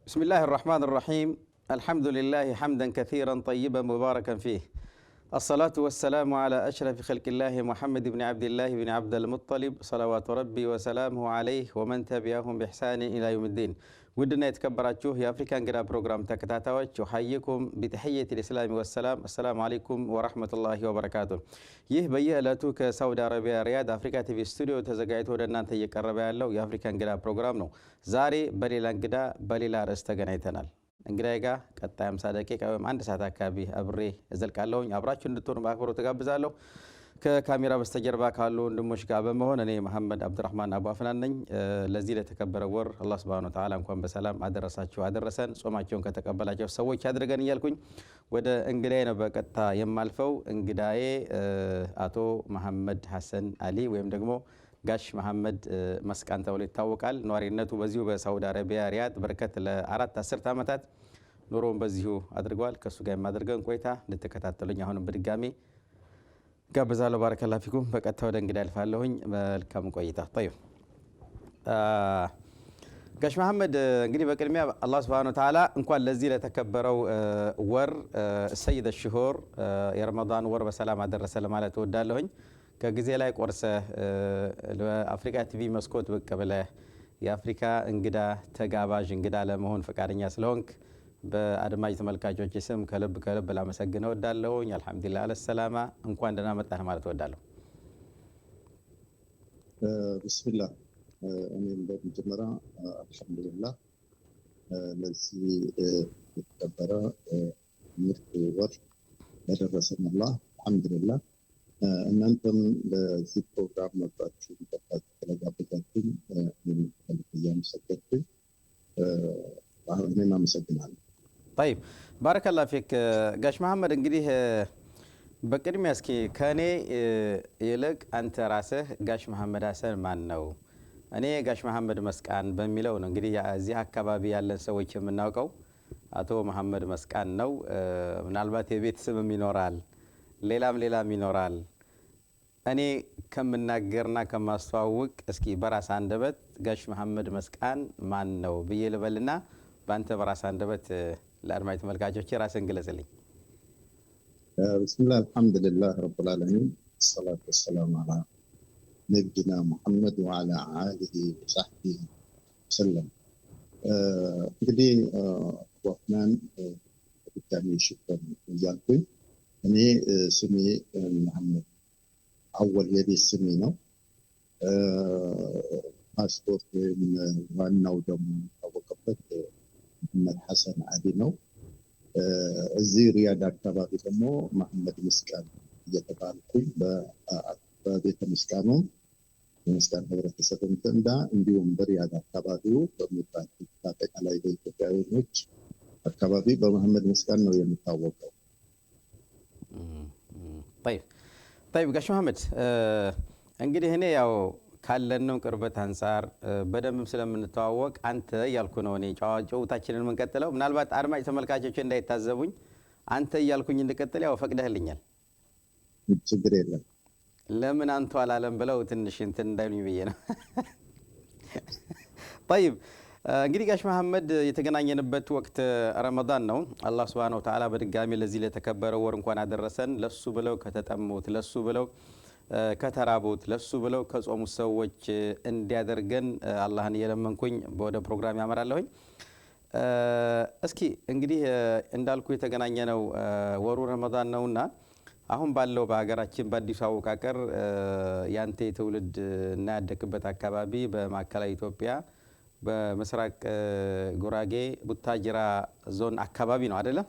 بسم الله الرحمن الرحيم. الحمد لله حمدا كثيرا طيبا مباركا فيه. الصلاة والسلام على أشرف خلق الله محمد بن عبد الله بن عبد المطلب صلوات ربي وسلامه عليه ومن تبعهم بإحسان إلى يوم الدين. ودنا يتكبراتشوه يا أفريكان قرا بروغرام تكتاتاوش وحييكم بتحية الإسلام والسلام. السلام عليكم ورحمة الله وبركاته. يه بيه لاتو كسعودي عربية رياض أفريكا تي في استوديو تزقايتو ودنا انت يقرب يالله يا أفريكان قرا بروغرام نو زاري بليلا قدا بليلا رستغنيتنال እንግዲህ ጋር ቀጣይ 50 ደቂቃ ወይም አንድ ሰዓት አካባቢ አብሬ እዘልቃለሁኝ። አብራችሁ እንድትሆኑ በአክብሮት ተጋብዛለሁ። ከካሜራ በስተጀርባ ካሉ ወንድሞች ጋር በመሆን እኔ መሐመድ አብዱራህማን አቡ አፍናን ነኝ። ለዚህ ለተከበረ ወር አላህ Subhanahu Wa Ta'ala እንኳን በሰላም አደረሳችሁ አደረሰን። ጾማቸውን ከተቀበላቸው ሰዎች ያድርገን እያልኩኝ ወደ እንግዳዬ ነው በቀጥታ የማልፈው። እንግዳዬ አቶ መሐመድ ሐሰን አሊ ወይም ደግሞ ጋሽ መሐመድ መስቃን ተብሎ ይታወቃል። ኗሪነቱ በዚሁ በሳውዲ አረቢያ ሪያድ በርከት ለአራት አስርት ዓመታት ኑሮውን በዚሁ አድርጓል። ከሱ ጋር የማደርገውን ቆይታ እንድትከታተሉኝ አሁንም በድጋሚ ጋብዛለሁ። ባረከላሁ ፊኩም። በቀጥታ ወደ እንግዳ አልፋለሁኝ። መልካም ቆይታ። طيب ጋሽ መሐመድ እንግዲህ በቅድሚያ አላህ Subhanahu Wa Ta'ala እንኳን ለዚህ ለተከበረው ወር ሰይድ الشهور የረመዳን ወር በሰላም አደረሰ ለማለት እወዳለሁኝ። ከጊዜ ላይ ቆርሰ ለአፍሪካ ቲቪ መስኮት ብቅ ብለህ የአፍሪካ እንግዳ ተጋባዥ እንግዳ ለመሆን ፈቃደኛ ስለሆንክ በአድማጭ ተመልካቾች ስም ከልብ ላመሰግን እወዳለሁኝ። አልহামዱሊላህ አለሰላማ እንኳን ደህና መጣህ ማለት እወዳለሁ። ቢስሚላህ እኔም በመጀመሪያ አልহামዱሊላህ ለዚህ የተከበረ ምርጥ ወር ያደረሰን አላህ አልহামዱሊላህ። እናንተም ለዚህ ፕሮግራም መጣችሁ ተጋብዛችሁ እያመሰገንኩኝ እኔም አመሰግናለሁ። طيب بارك الله فيك ጋሽ መሐመድ እንግዲህ በቅድሚያ እስኪ ከኔ ይልቅ አንተ ራስህ ጋሽ መሐመድ ሐሰን ማን ነው? እኔ ጋሽ መሐመድ መስቃን በሚለው ነው እንግዲህ እዚህ አካባቢ ያለን ሰዎች የምናውቀው አቶ መሐመድ መስቃን ነው። ምናልባት የቤት ስምም ይኖራል ሌላም ይኖራል። እኔ ከምናገርና ከማስተዋወቅ እስኪ በራስ አንደበት ጋሽ መሐመድ መስቃን ማን ነው ብዬ ልበልና በአንተ በራስ አንደበት ለአድማጭ ተመልካቾች ራስን ግለጽልኝ። ቢስሚላህ አልহামዱሊላህ ረብል ዓለሚን ሰላቱ ወሰላሙ ዐላ ነቢይና ሙሐመድ ወዐላ አሊሂ ወሰህቢሂ ወሰለም። እንግዲህ ወፍናን በድጋሚ ሽክር እያልኩኝ እኔ ስሜ መሐመድ አወል የቤት ስሜ ነው። ፓስፖርት ወይም ዋናው ደግሞ የሚታወቅበት መሐመድ ሐሰን አሊ ነው። እዚህ ሪያድ አካባቢ ደግሞ መሐመድ መስቃን እየተባልኩኝ በቤተ መስቃኑ የመስቃን ህብረተሰብ እንዳ እንዲሁም በሪያድ አካባቢው በሚባል አጠቃላይ በኢትዮጵያውያኖች አካባቢ በመሐመድ መስቃን ነው የሚታወቀው። طيب ጋሽ መሐመድ እንግዲህ እኔ ያው ካለነው ቅርበት አንፃር በደንብ ስለምንተዋወቅ አንተ እያልኩ ነው እኔ ጨዋታችንን የምንቀጥለው። ምናልባት አድማጭ ተመልካቾች እንዳይታዘቡኝ አንተ እያልኩኝ እንድቀጥል ያው ፈቅደህልኛል። ችግር የለም። ለምን አንተ አላለም ብለው ትንሽ እንትን እንዳይሉኝ ብዬ ነው። طيب እንግዲህ ጋሽ መሐመድ የተገናኘንበት ወቅት ረመዳን ነው። አላህ Subhanahu Wa Ta'ala በድጋሚ ለዚህ ለተከበረው ወር እንኳን አደረሰን። ለሱ ብለው ከተጠሙት፣ ለሱ ብለው ከተራቡት፣ ለሱ ብለው ከጾሙት ሰዎች እንዲያደርገን አላህን እየለመንኩኝ ወደ ፕሮግራም ያመራለሁኝ። እስኪ እንግዲህ እንዳልኩ የተገናኘነው ወሩ ረመዳን ነውና አሁን ባለው በሀገራችን በአዲሱ አወቃቀር ያንተ ትውልድ እና ያደክበት አካባቢ በማዕከላዊ ኢትዮጵያ በምስራቅ ጉራጌ ቡታጅራ ዞን አካባቢ ነው አይደለ?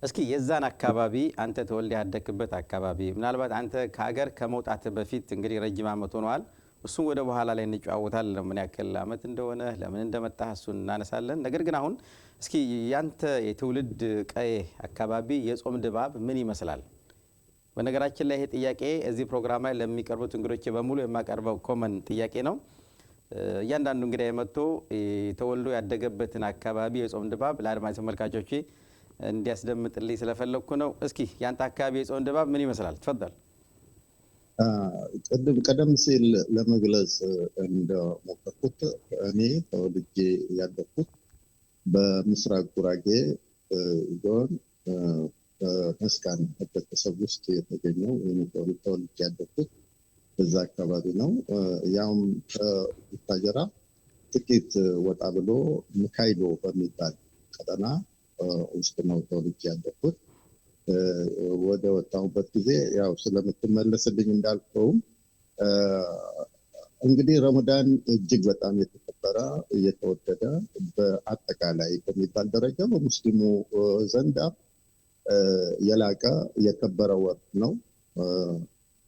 እስኪ የዛን አካባቢ አንተ ተወልደ ያደክበት አካባቢ ምናልባት አንተ ከሀገር ከመውጣት በፊት እንግዲህ ረጅም ዓመት ሆኗል። እሱን ወደ በኋላ ላይ እንጫወታለን ምን ያክል ዓመት እንደሆነ ለምን እንደመጣህ እሱን እናነሳለን። ነገር ግን አሁን እስኪ ያንተ የትውልድ ቀይ አካባቢ የጾም ድባብ ምን ይመስላል? በነገራችን ላይ ይሄ ጥያቄ እዚህ ፕሮግራም ላይ ለሚቀርቡት እንግዶች በሙሉ የማቀርበው ኮመን ጥያቄ ነው። እያንዳንዱ እንግዳ የመጥቶ ተወልዶ ያደገበትን አካባቢ የጾም ድባብ ለአድማጭ ተመልካቾች እንዲያስደምጥልኝ ስለፈለኩ ነው። እስኪ ያንተ አካባቢ የጾም ድባብ ምን ይመስላል? ተፈضل። ቀደም ሲል ለመግለጽ እንደሞከርኩት እኔ ተወልጄ ያደግኩት በምስራቅ ጉራጌ ዞን መስቃን ህብረተሰብ ውስጥ የተገኘው ተወልጄ ያደግኩት በዛ አካባቢ ነው። ያውም ከቡታጀራ ጥቂት ወጣ ብሎ ሚካይሎ በሚባል ቀጠና ውስጥ ነው ተወልጄ ያደግኩት። ወደ ወጣሁበት ጊዜ ያው ስለምትመለስልኝ እንዳልከውም እንግዲህ ረመዳን እጅግ በጣም የተከበረ የተወደደ በአጠቃላይ በሚባል ደረጃ በሙስሊሙ ዘንድ የላቀ የከበረ ወር ነው።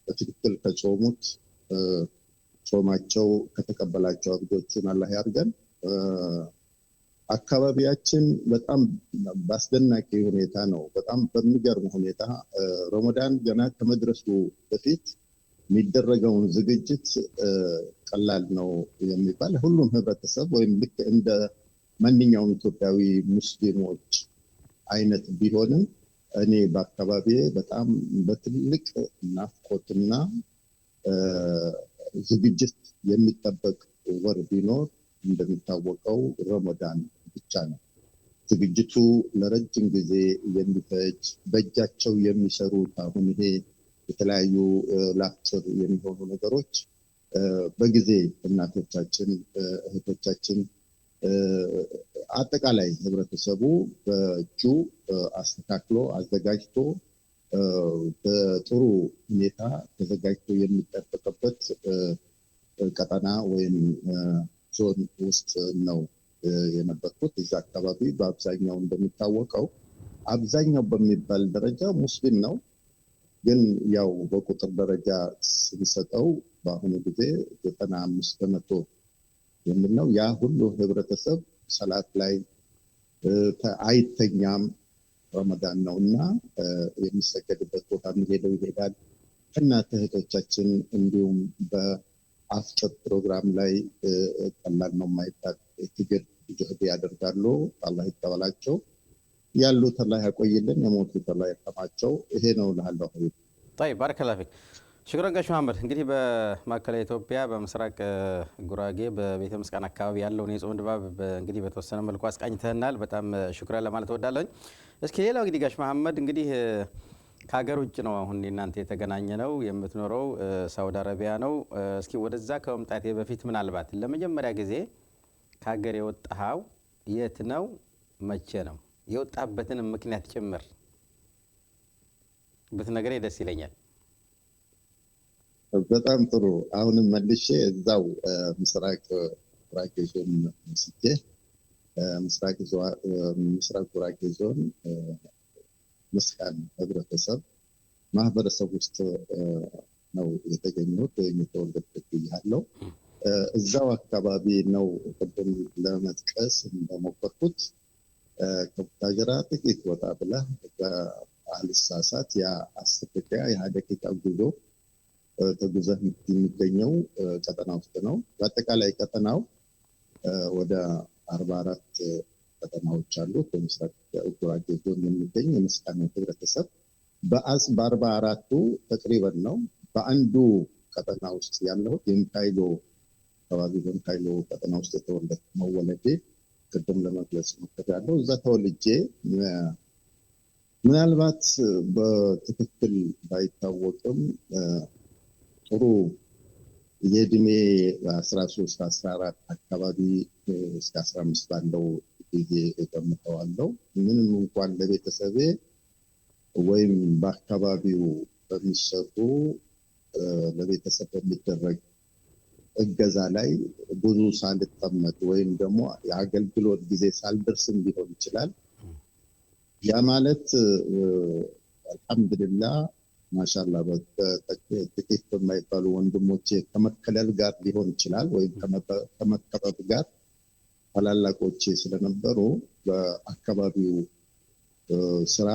በትክክል ከጾሙት ጾማቸው ከተቀበላቸው አብዶቹን አላህ ያርገን። አካባቢያችን በጣም በአስደናቂ ሁኔታ ነው። በጣም በሚገርም ሁኔታ ረመዳን ገና ከመድረሱ በፊት የሚደረገውን ዝግጅት ቀላል ነው የሚባል ሁሉም ህብረተሰብ ወይም ልክ እንደ ማንኛውም ኢትዮጵያዊ ሙስሊሞች አይነት ቢሆንም እኔ በአካባቢ በጣም በትልቅ ናፍቆትና ዝግጅት የሚጠበቅ ወር ቢኖር እንደሚታወቀው ረመዳን ብቻ ነው። ዝግጅቱ ለረጅም ጊዜ የሚፈጅ በእጃቸው የሚሰሩት አሁን ይሄ የተለያዩ ላክቸር የሚሆኑ ነገሮች በጊዜ እናቶቻችን እህቶቻችን አጠቃላይ ህብረተሰቡ በእጁ አስተካክሎ አዘጋጅቶ በጥሩ ሁኔታ ተዘጋጅቶ የሚጠበቅበት ቀጠና ወይም ዞን ውስጥ ነው የነበርኩት። እዛ አካባቢ በአብዛኛው እንደሚታወቀው አብዛኛው በሚባል ደረጃ ሙስሊም ነው። ግን ያው በቁጥር ደረጃ ስንሰጠው በአሁኑ ጊዜ 95% የሚል ነው። ያ ሁሉ ህብረተሰብ ሰላት ላይ አይተኛም። ረመዳን ነውና የሚሰገድበት ቦታ ይሄዳል። እናት እህቶቻችን እንዲሁም በአፍጥር ፕሮግራም ላይ ቀላል ነው የማይባል ትግል ጅህድ ያደርጋሉ። አላህ ይቀበላቸው። ያሉት አላህ ያቆይልን፣ የሞቱት አላህ ይርሐማቸው። ይሄ ነው እላለሁ። طيب بارك الله فيك ሽክራን ጋሽ መሐመድ። እንግዲህ በማዕከላዊ ኢትዮጵያ በምስራቅ ጉራጌ በቤተ መስቃን አካባቢ ያለውን የጾም ድባብ እንግዲህ በተወሰነ መልኩ አስቃኝተናል። በጣም ሽክራን ለማለት እወዳለሁ። እስኪ ሌላው እንግዲህ ጋሽ መሐመድ እንግዲህ ከሀገር ውጭ ነው አሁን እናንተ የተገናኘ ነው፣ የምትኖረው ሳውዲ አረቢያ ነው። እስኪ ወደዛ ከመምጣቴ በፊት ምናልባት ለመጀመሪያ ጊዜ ከሀገር የወጣኸው የት ነው? መቼ ነው? የወጣበትን ምክንያት ጭምር ብትነግረኝ ደስ ይለኛል። በጣም ጥሩ። አሁንም መልሼ እዛው ምስራቅ ጉራጌ ዞን መስጄ ምስራቅ ጉራጌ ዞን መስቃን ማህበረሰብ ውስጥ ነው የተገኘሁት ወይም የተወለድኩት ያለው እዛው አካባቢ ነው። ቅድም ለመጥቀስ እንደሞከርኩት ከቡታጀራ ጥቂት ወጣ ብለህ በአልሳሳት የ10 ደቂቃ የ20 ደቂቃ ጉዞ ተጉዘህ የሚገኘው ቀጠና ውስጥ ነው። በአጠቃላይ ቀጠናው ወደ 44 ቀጠናዎች አሉት። በምስራቅ ጉራጌ ዞን የሚገኝ የመስቃን ህብረተሰብ በ44ቱ ተቅሪበን ነው። በአንዱ ቀጠና ውስጥ ያለው የሚካይሎ አካባቢ በሚካይሎ ቀጠና ውስጥ የተወለድኩ መወለዴ ቅድም ለመግለጽ ሞክሬያለሁ። እዛ ተወልጄ ምናልባት በትክክል ባይታወቅም ጥሩ የእድሜ 13 14 አካባቢ እስከ 15 ባለው ጊዜ እገምተዋለሁ። ምንም እንኳን ለቤተሰቤ ወይም በአካባቢው በሚሰጡ ለቤተሰብ በሚደረግ እገዛ ላይ ብዙ ሳልጠመድ ወይም ደግሞ የአገልግሎት ጊዜ ሳልደርስም ሊሆን ይችላል። ያ ማለት አልሐምዱሊላህ ማሻአላህ በጥቂት በማይባሉ ወንድሞቼ ከመከለል ጋር ሊሆን ይችላል ወይም ከመከበብ ጋር ታላላቆቼ ስለነበሩ በአካባቢው ስራ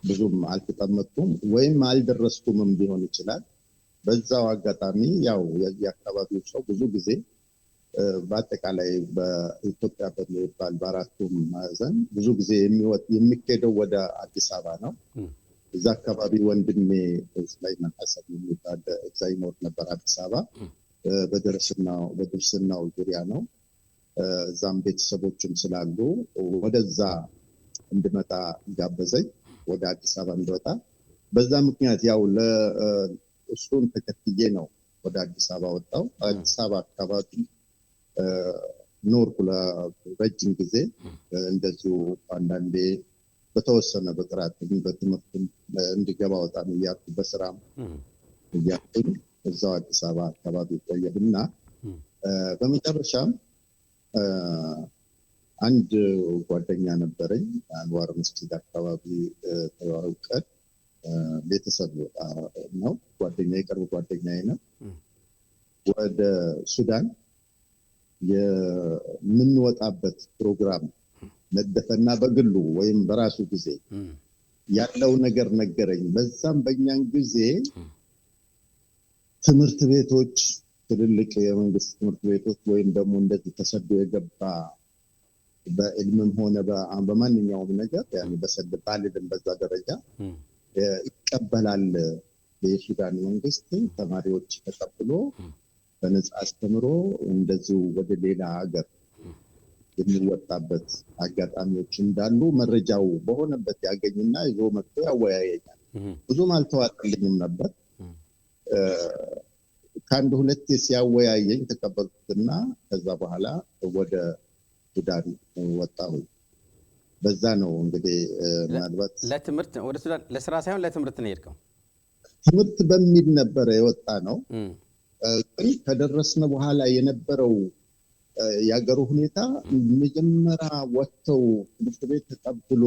ብዙም አልተጠመጥኩም ወይም አልደረስኩምም ሊሆን ይችላል። በዛው አጋጣሚ ያው የአካባቢው ሰው ብዙ ጊዜ በአጠቃላይ በኢትዮጵያ በሚባል በአራቱም ማዕዘን ብዙ ጊዜ የሚሄደው ወደ አዲስ አበባ ነው። እዛ አካባቢ ወንድሜ ሱላይማን ሐሰን የሚባል እዛ ይኖር ነበር አዲስ አበባ። በድርስናው ዙሪያ ነው። እዛም ቤተሰቦችም ስላሉ ወደዛ እንድመጣ ጋበዘኝ፣ ወደ አዲስ አበባ እንድወጣ። በዛ ምክንያት ያው እሱን ተከትዬ ነው ወደ አዲስ አበባ ወጣው። አዲስ አበባ አካባቢ ኖርኩ ለረጅም ጊዜ። እንደዚሁ አንዳንዴ በተወሰነ በጥራት በትምህርት እንዲገባ ወጣም እያልኩ በስራም እያልኩኝ እዛው አዲስ አበባ አካባቢ ቆየሁና በመጨረሻም አንድ ጓደኛ ነበረኝ አንዋር መስጊድ አካባቢ ተዋውቀን፣ ቤተሰብ ነው ጓደኛ፣ የቅርብ ጓደኛዬ ነው። ወደ ሱዳን የምንወጣበት ፕሮግራም ነደፈና በግሉ ወይም በራሱ ጊዜ ያለው ነገር ነገረኝ። በዛም በእኛን ጊዜ ትምህርት ቤቶች፣ ትልልቅ የመንግስት ትምህርት ቤቶች ወይም ደግሞ እንደዚህ ተሰዶ የገባ በዕልምም ሆነ በማንኛውም ነገር ያኔ በሰድ ባልልም በዛ ደረጃ ይቀበላል የሱዳን መንግስት ተማሪዎች ተቀብሎ በነጻ አስተምሮ እንደዚሁ ወደ ሌላ ሀገር የሚወጣበት አጋጣሚዎች እንዳሉ መረጃው በሆነበት ያገኝና ይዞ መጥቶ ያወያየኛል። ብዙም አልተዋጠልኝም ነበር። ከአንድ ሁለቴ ሲያወያየኝ ተቀበልኩትና ከዛ በኋላ ወደ ሱዳን ወጣሁ። በዛ ነው እንግዲህ ምናልባት ለትምህርት ወደ ሱዳን ለስራ ሳይሆን ለትምህርት ነው የሄድከው? ትምህርት በሚል ነበረ የወጣ ነው። ግን ከደረስነ በኋላ የነበረው የአገሩ ሁኔታ መጀመሪያ ወጥተው ትምህርት ቤት ተቀብሎ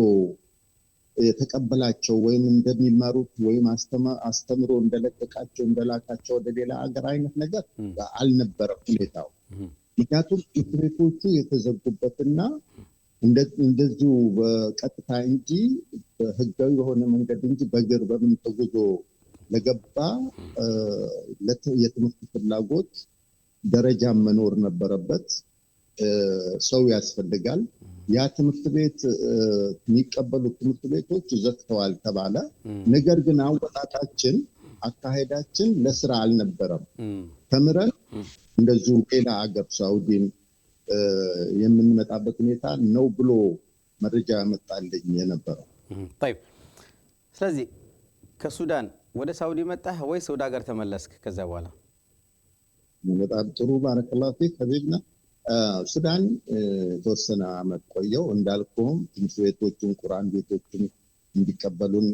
የተቀበላቸው ወይም እንደሚማሩት ወይም አስተምሮ እንደለቀቃቸው እንደላካቸው ወደ ሌላ ሀገር አይነት ነገር አልነበረም ሁኔታው። ምክንያቱም ትምህርት ቤቶቹ የተዘጉበትና እንደዚሁ በቀጥታ እንጂ በህጋዊ የሆነ መንገድ እንጂ በእግር በምን ተጉዞ ለገባ የትምህርት ፍላጎት ደረጃ መኖር ነበረበት። ሰው ያስፈልጋል። ያ ትምህርት ቤት የሚቀበሉት ትምህርት ቤቶች ዘግተዋል ተባለ። ነገር ግን አወጣጣችን አካሄዳችን ለስራ አልነበረም። ተምረን እንደዚሁ ሌላ ሀገር ሳውዲን የምንመጣበት ሁኔታ ነው ብሎ መረጃ ያመጣልኝ የነበረው። طيب ስለዚህ ከሱዳን ወደ ሳውዲ መጣህ ወይስ ወደ ሀገር ተመለስክ? ከዛ በኋላ በጣም ጥሩ ባረከላሁ ፊክ ሀቢብና። ሱዳን የተወሰነ ዓመት ቆየው። እንዳልኩም ትምህርት ቤቶችን ቁርአን ቤቶችን እንዲቀበሉን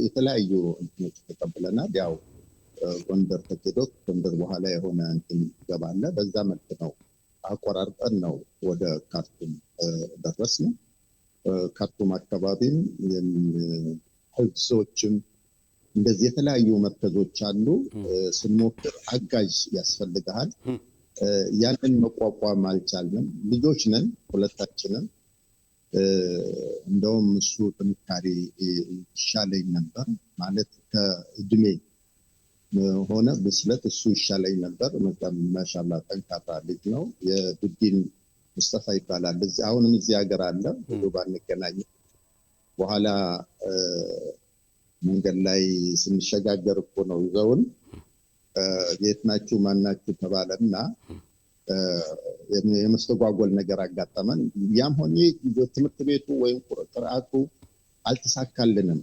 የተለያዩ እንትኖች ተቀብለናል። ያው ጎንደር ተኬዶ ጎንደር በኋላ የሆነ እንትን ገባለ። በዛ መልክ ነው አቆራርጠን ነው ወደ ካርቱም ደረስን። ካርቱም አካባቢም ህብሶችም እንደዚህ የተለያዩ መርከዞች አሉ። ስንሞክር አጋዥ ያስፈልጋል። ያንን መቋቋም አልቻልንም። ልጆች ነን ሁለታችንም። እንደውም እሱ ጥንካሬ ይሻለኝ ነበር ማለት ከእድሜ ሆነ ብስለት እሱ ይሻለኝ ነበር። በጣም ማሻአላህ ጠንካራ ልጅ ነው። የዱዲን ሙስጠፋ ይባላል። አሁንም እዚህ ሀገር አለ። ብዙ ባንገናኝ በኋላ መንገድ ላይ ስንሸጋገር እኮ ነው ይዘውን የት ናችሁ ማናችሁ ተባለና የመስተጓጎል ነገር አጋጠመን። ያም ሆኜ ትምህርት ቤቱ ወይም ቅርአቱ አልተሳካልንም።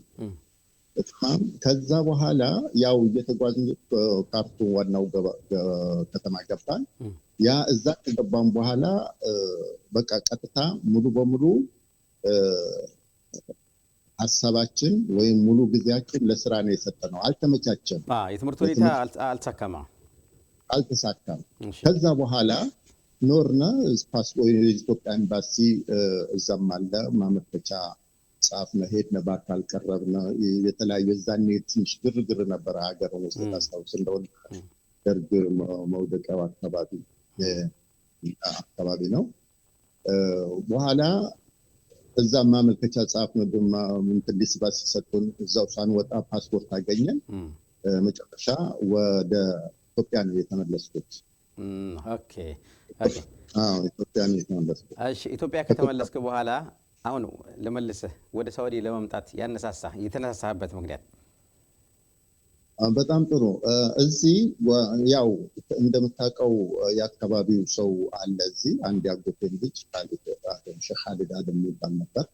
ከዛ በኋላ ያው እየተጓዝን ካርቱም ዋናው ከተማ ገባን። ያ እዛ ከገባን በኋላ በቃ ቀጥታ ሙሉ በሙሉ ሀሳባችን ወይም ሙሉ ጊዜያችን ለስራ ነው የሰጠነው። አልተመቻቸም። የትምህርት ሁኔታ አልተሳካም። ከዛ በኋላ ኖርነ ፓስፖርት የኢትዮጵያ ኤምባሲ እዛም አለ። ማመልከቻ ጻፍነ፣ ሄድነ፣ በአካል ቀረብነ። የተለያዩ የዛኔ ትንሽ ግርግር ነበረ ሀገር ውስጥ ታስታውስ እንደሆነ ደርግ መውደቂያው አካባቢ ነው። በኋላ እዛ ማመልከቻ ጻፍነ፣ ሊስባስ ሲሰጡን እዛው ሳንወጣ ፓስፖርት አገኘን። መጨረሻ ወደ ኢትዮጵያ ነው የተመለስኩት። ኦኬ ኢትዮጵያ ነው የተመለስኩት። እሺ ኢትዮጵያ ከተመለስክ በኋላ አሁን ለመልሰህ ወደ ሳውዲ ለመምጣት የተነሳሳህበት ምክንያት? በጣም ጥሩ። እዚህ ያው እንደምታውቀው የአካባቢው ሰው አለ። እዚህ አንድ ያጎቴን ልጅ ኻሊድ አደም የሚባል ነበር።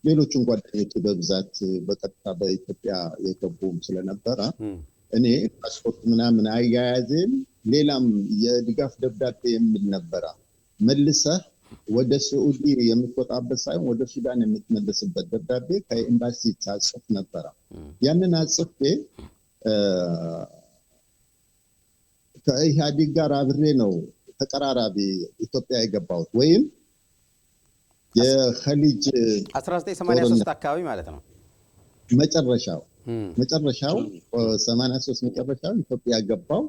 ሌሎችን ጓደኞች በብዛት በቀጥታ በኢትዮጵያ የገቡም ስለነበረ እኔ ፓስፖርት ምናምን አያያዜም ሌላም የድጋፍ ደብዳቤ የሚል ነበረ። መልሰህ ወደ ሳዑዲ የምትወጣበት ሳይሆን ወደ ሱዳን የምትመለስበት ደብዳቤ ከኤምባሲ ታጽፍ ነበረ። ያንን አጽፌ ከኢህአዴግ ጋር አብሬ ነው ተቀራራቢ ኢትዮጵያ የገባሁት። ወይም የኸሊጅ 1983 አካባቢ ማለት ነው መጨረሻው 83 መጨረሻው ኢትዮጵያ ገባው።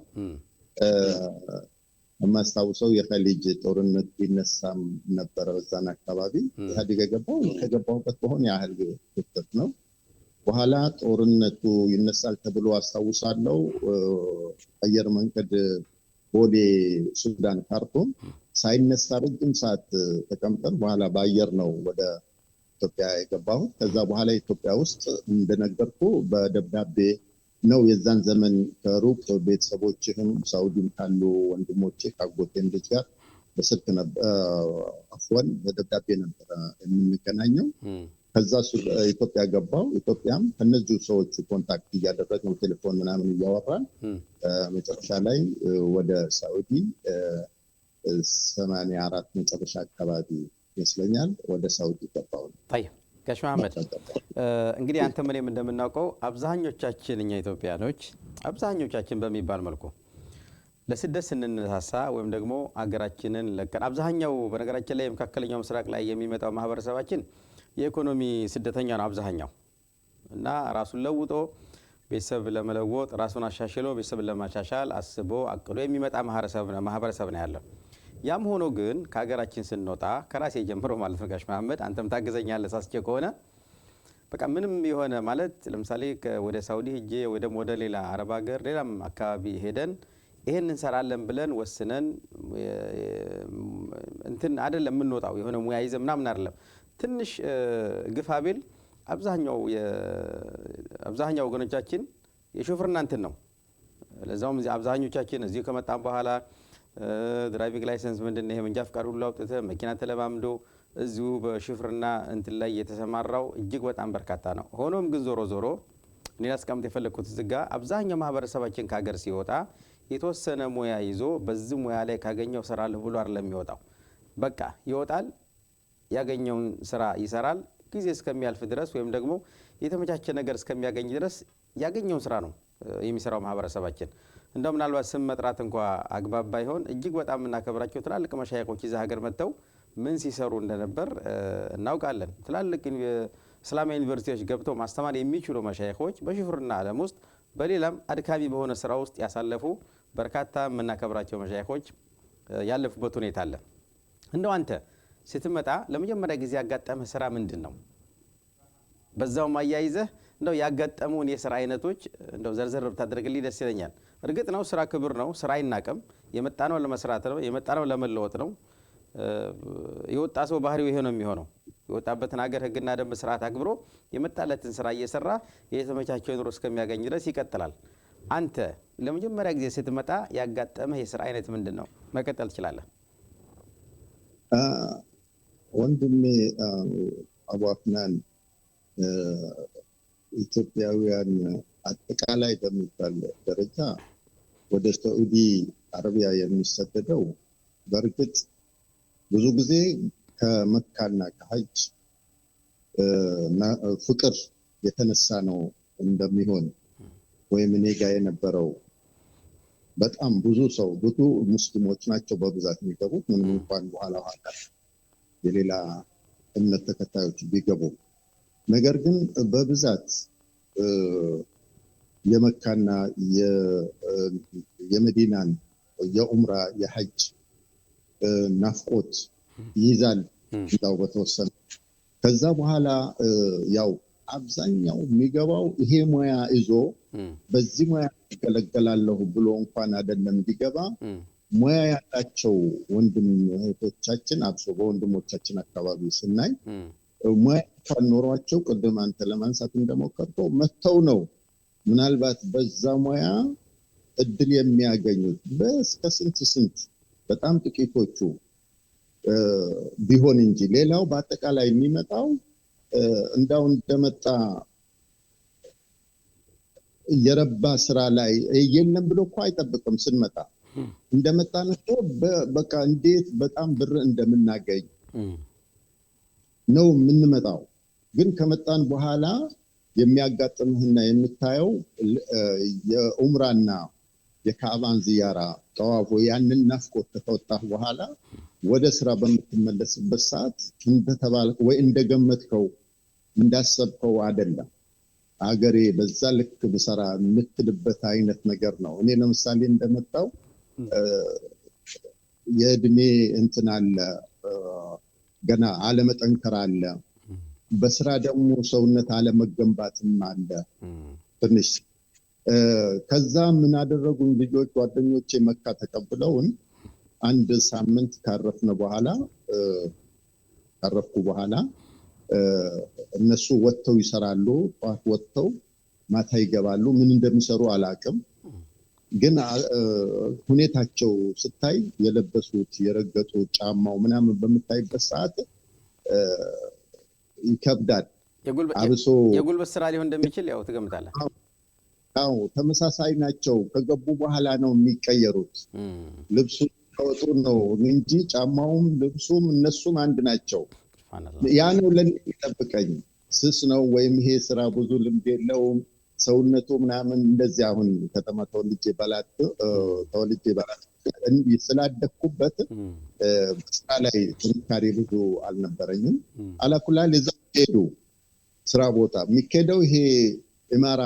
የማስታውሰው የኸሊጅ ጦርነት ቢነሳም ነበረ በዛን አካባቢ ኢህአዴግ የገባው ከገባሁበት በሆነ ያህል ክፍተት ነው። በኋላ ጦርነቱ ይነሳል ተብሎ አስታውሳለሁ። አየር መንገድ ቦሌ ሱዳን ካርቱም ሳይነሳ ረጅም ሰዓት ተቀምጠን በኋላ በአየር ነው ወደ ኢትዮጵያ የገባሁት። ከዛ በኋላ ኢትዮጵያ ውስጥ እንደነገርኩ በደብዳቤ ነው የዛን ዘመን ከሩቅ ቤተሰቦችህም ሳውዲም ካሉ ወንድሞቼ ካጎቴም ልጅ ጋር በስልክ አፍወን በደብዳቤ ነበር የምንገናኘው። ከዛ ኢትዮጵያ ገባው። ኢትዮጵያም ከነዚህ ሰዎች ኮንታክት እያደረግን ቴሌፎን ምናምን እያወራን መጨረሻ ላይ ወደ ሳውዲ 84 መጨረሻ አካባቢ ይመስለኛል ወደ ሳውዲ ገባው። ጋሽ መሐመድ እንግዲህ አንተ ምንም እንደምናውቀው አብዛኞቻችን እኛ ኢትዮጵያኖች አብዛኞቻችን በሚባል መልኩ ለስደት ስንነሳሳ ወይም ደግሞ አገራችንን ለቀን አብዛኛው በነገራችን ላይ የመካከለኛው ምስራቅ ላይ የሚመጣው ማህበረሰባችን የኢኮኖሚ ስደተኛ ነው አብዛኛው እና ራሱን ለውጦ ቤተሰብ ለመለወጥ ራሱን አሻሽሎ ቤተሰብ ለማሻሻል አስቦ አቅዶ የሚመጣ ማህበረሰብ ነው ያለው። ያም ሆኖ ግን ከሀገራችን ስንወጣ ከራሴ ጀምሮ ማለት ነው ጋሽ መሐመድ አንተም ታገዘኛለህ ሳስቼ ከሆነ በቃ ምንም የሆነ ማለት ለምሳሌ ወደ ሳውዲ ሄጄ ወይ ደግሞ ወደ ሌላ አረብ ሀገር ሌላም አካባቢ ሄደን ይሄን እንሰራለን ብለን ወስነን እንትን አይደለም የምንወጣው የሆነ ሙያ ይዘን ምናምን አይደለም። ትንሽ ግፋቤል አብዛኛው ወገኖቻችን የሾፍርና እንትን ነው። ለዛውም አብዛኞቻችን እዚህ ከመጣን በኋላ ድራይቪንግ ላይሰንስ ምንድነው ይሄ መንጃ ፈቃድ ሁሉ አውጥተህ መኪና ተለማምዶ እዚሁ በሹፍርና እንትን ላይ የተሰማራው እጅግ በጣም በርካታ ነው። ሆኖም ግን ዞሮ እኔ ላስቀምጥ የፈለኩት ዝጋ አብዛኛው ማህበረሰባችን ከሀገር ሲወጣ የተወሰነ ሙያ ይዞ በዚህ ሙያ ላይ ካገኘው ሰራለሁ ብሎ አይደለም የሚወጣው። በቃ ይወጣል፣ ያገኘውን ስራ ይሰራል፣ ጊዜ እስከሚያልፍ ድረስ ወይም ደግሞ የተመቻቸ ነገር እስከሚያገኝ ድረስ ያገኘውን ስራ ነው የሚሰራው ማህበረሰባችን። እንደው ምናልባት ስም መጥራት እንኳን አግባብ ባይሆን እጅግ በጣም እናከብራቸው ትላልቅ መሻይኾች እዛ ሀገር መጥተው ምን ሲሰሩ እንደነበር እናውቃለን። ትላልቅ እስላማዊ ዩኒቨርሲቲዎች ገብተው ማስተማር የሚችሉ መሻይኾች በሹፍርና ዓለም ውስጥ በሌላም አድካሚ በሆነ ስራ ውስጥ ያሳለፉ በርካታ የምናከብራቸው መሻይኾች ያለፉበት ሁኔታ አለ። እንደው አንተ ስትመጣ ለመጀመሪያ ጊዜ ያጋጠመህ ስራ ምንድን ነው? በዛውም አያይዘህ እንደው ያጋጠሙን የስራ አይነቶች እንደው ዘርዘር ብታደርግልኝ ደስ ይለኛል። እርግጥ ነው ስራ ክብር ነው፣ ስራ አይናቅም። የመጣነው ለመስራት ነው፣ የመጣነው ለመለወጥ ነው። የወጣ ሰው ባህሪው ይሄ ነው የሚሆነው። የወጣበትን ሀገር ህግና ደንብ ስርዓት አክብሮ የመጣለትን ስራ እየሰራ የተመቻቸው ኑሮ እስከሚያገኝ ድረስ ይቀጥላል። አንተ ለመጀመሪያ ጊዜ ስትመጣ ያጋጠመህ የስራ አይነት ምንድን ነው? መቀጠል ትችላለህ። ወንድሜ አቡ አፍናን ኢትዮጵያውያን አጠቃላይ በሚባል ደረጃ ወደ ሳዑዲ አረቢያ የሚሰደደው በእርግጥ ብዙ ጊዜ ከመካና ከሐጅ ፍቅር የተነሳ ነው እንደሚሆን ወይም እኔ ጋር የነበረው በጣም ብዙ ሙስሊሞች ናቸው በብዛት የሚገቡት ምንም እንኳን በኋላ የሌላ እምነት ተከታዮች ቢገቡ፣ ነገር ግን በብዛት የመካና የመዲናን የኡምራ የሐጅ ናፍቆት ይይዛል እንዳው በተወሰነ። ከዛ በኋላ ያው አብዛኛው የሚገባው ይሄ ሙያ ይዞ በዚህ ሙያ ይገለገላለሁ ብሎ እንኳን አይደለም ቢገባ ሙያ ያላቸው ወንድም እህቶቻችን አብሶ በወንድሞቻችን አካባቢ ስናይ ሙያ እንኳን ኖሯቸው ቅድም አንተ ለማንሳት እንደሞከርከው መተው ነው ምናልባት በዛ ሙያ እድል የሚያገኙት በስከ ስንት በጣም ጥቂቶቹ ቢሆን እንጂ ሌላው በአጠቃላይ የሚመጣው እንዳው እንደመጣ የረባ ስራ ላይ የለም ብሎ እኮ አይጠብቅም። ስንመጣ እንደመጣ ነው በቃ እንዴት በጣም ብር እንደምናገኝ ነው የምንመጣው። ግን ከመጣን በኋላ የሚያጋጥምህና የምታየው የኡምራና የካዕባን ዚያራ ጠዋፎ ያንን ናፍቆት ከተወጣህ በኋላ ወደ ስራ በምትመለስበት ሰዓት እንደተባለ ወይ እንደገመትከው እንዳሰብከው አይደለም። አገሬ በዛ ልክ ብሰራ የምትልበት አይነት ነገር ነው። እኔ ለምሳሌ እንደመጣው የእድሜ እንትን አለ፣ ገና አለመጠንከር አለ፣ በስራ ደግሞ ሰውነት አለመገንባትም አለ ትንሽ። ከዛ ምን አደረጉኝ ልጆች ጓደኞቼ መካ ተቀብለውን አንድ ሳምንት ካረፍኩ በኋላ እነሱ ወጥተው ይሰራሉ። ጧት ወጥተው ማታ ይገባሉ። ምን እንደሚሰሩ አላውቅም፣ ግን ሁኔታቸው ስታይ የለበሱት የረገጡት ጫማው ምናምን በምታይበት ሰዓት ይከብዳል። አብሶ የጉልበት ስራ ሊሆን እንደሚችል ያው ትገምታለህ? አዎ ተመሳሳይ ናቸው። ከገቡ በኋላ ነው የሚቀየሩት። ልብሱ ከወጡ ነው እንጂ ጫማውም ልብሱም እነሱም አንድ ናቸው። ያ ነው ለኔ የሚጠብቀኝ። ስስ ነው ወይም ይሄ ስራ ብዙ ልምድ የለውም ሰውነቱ ምናምን እንደዚህ። አሁን ከተማ ተወልጄ ባላት ስላደኩበት ስራ ላይ ጥንካሬ ብዙ አልነበረኝም። አላኩላል እዛ ሄዱ ስራ ቦታ የሚካሄደው ይሄ ኢማራ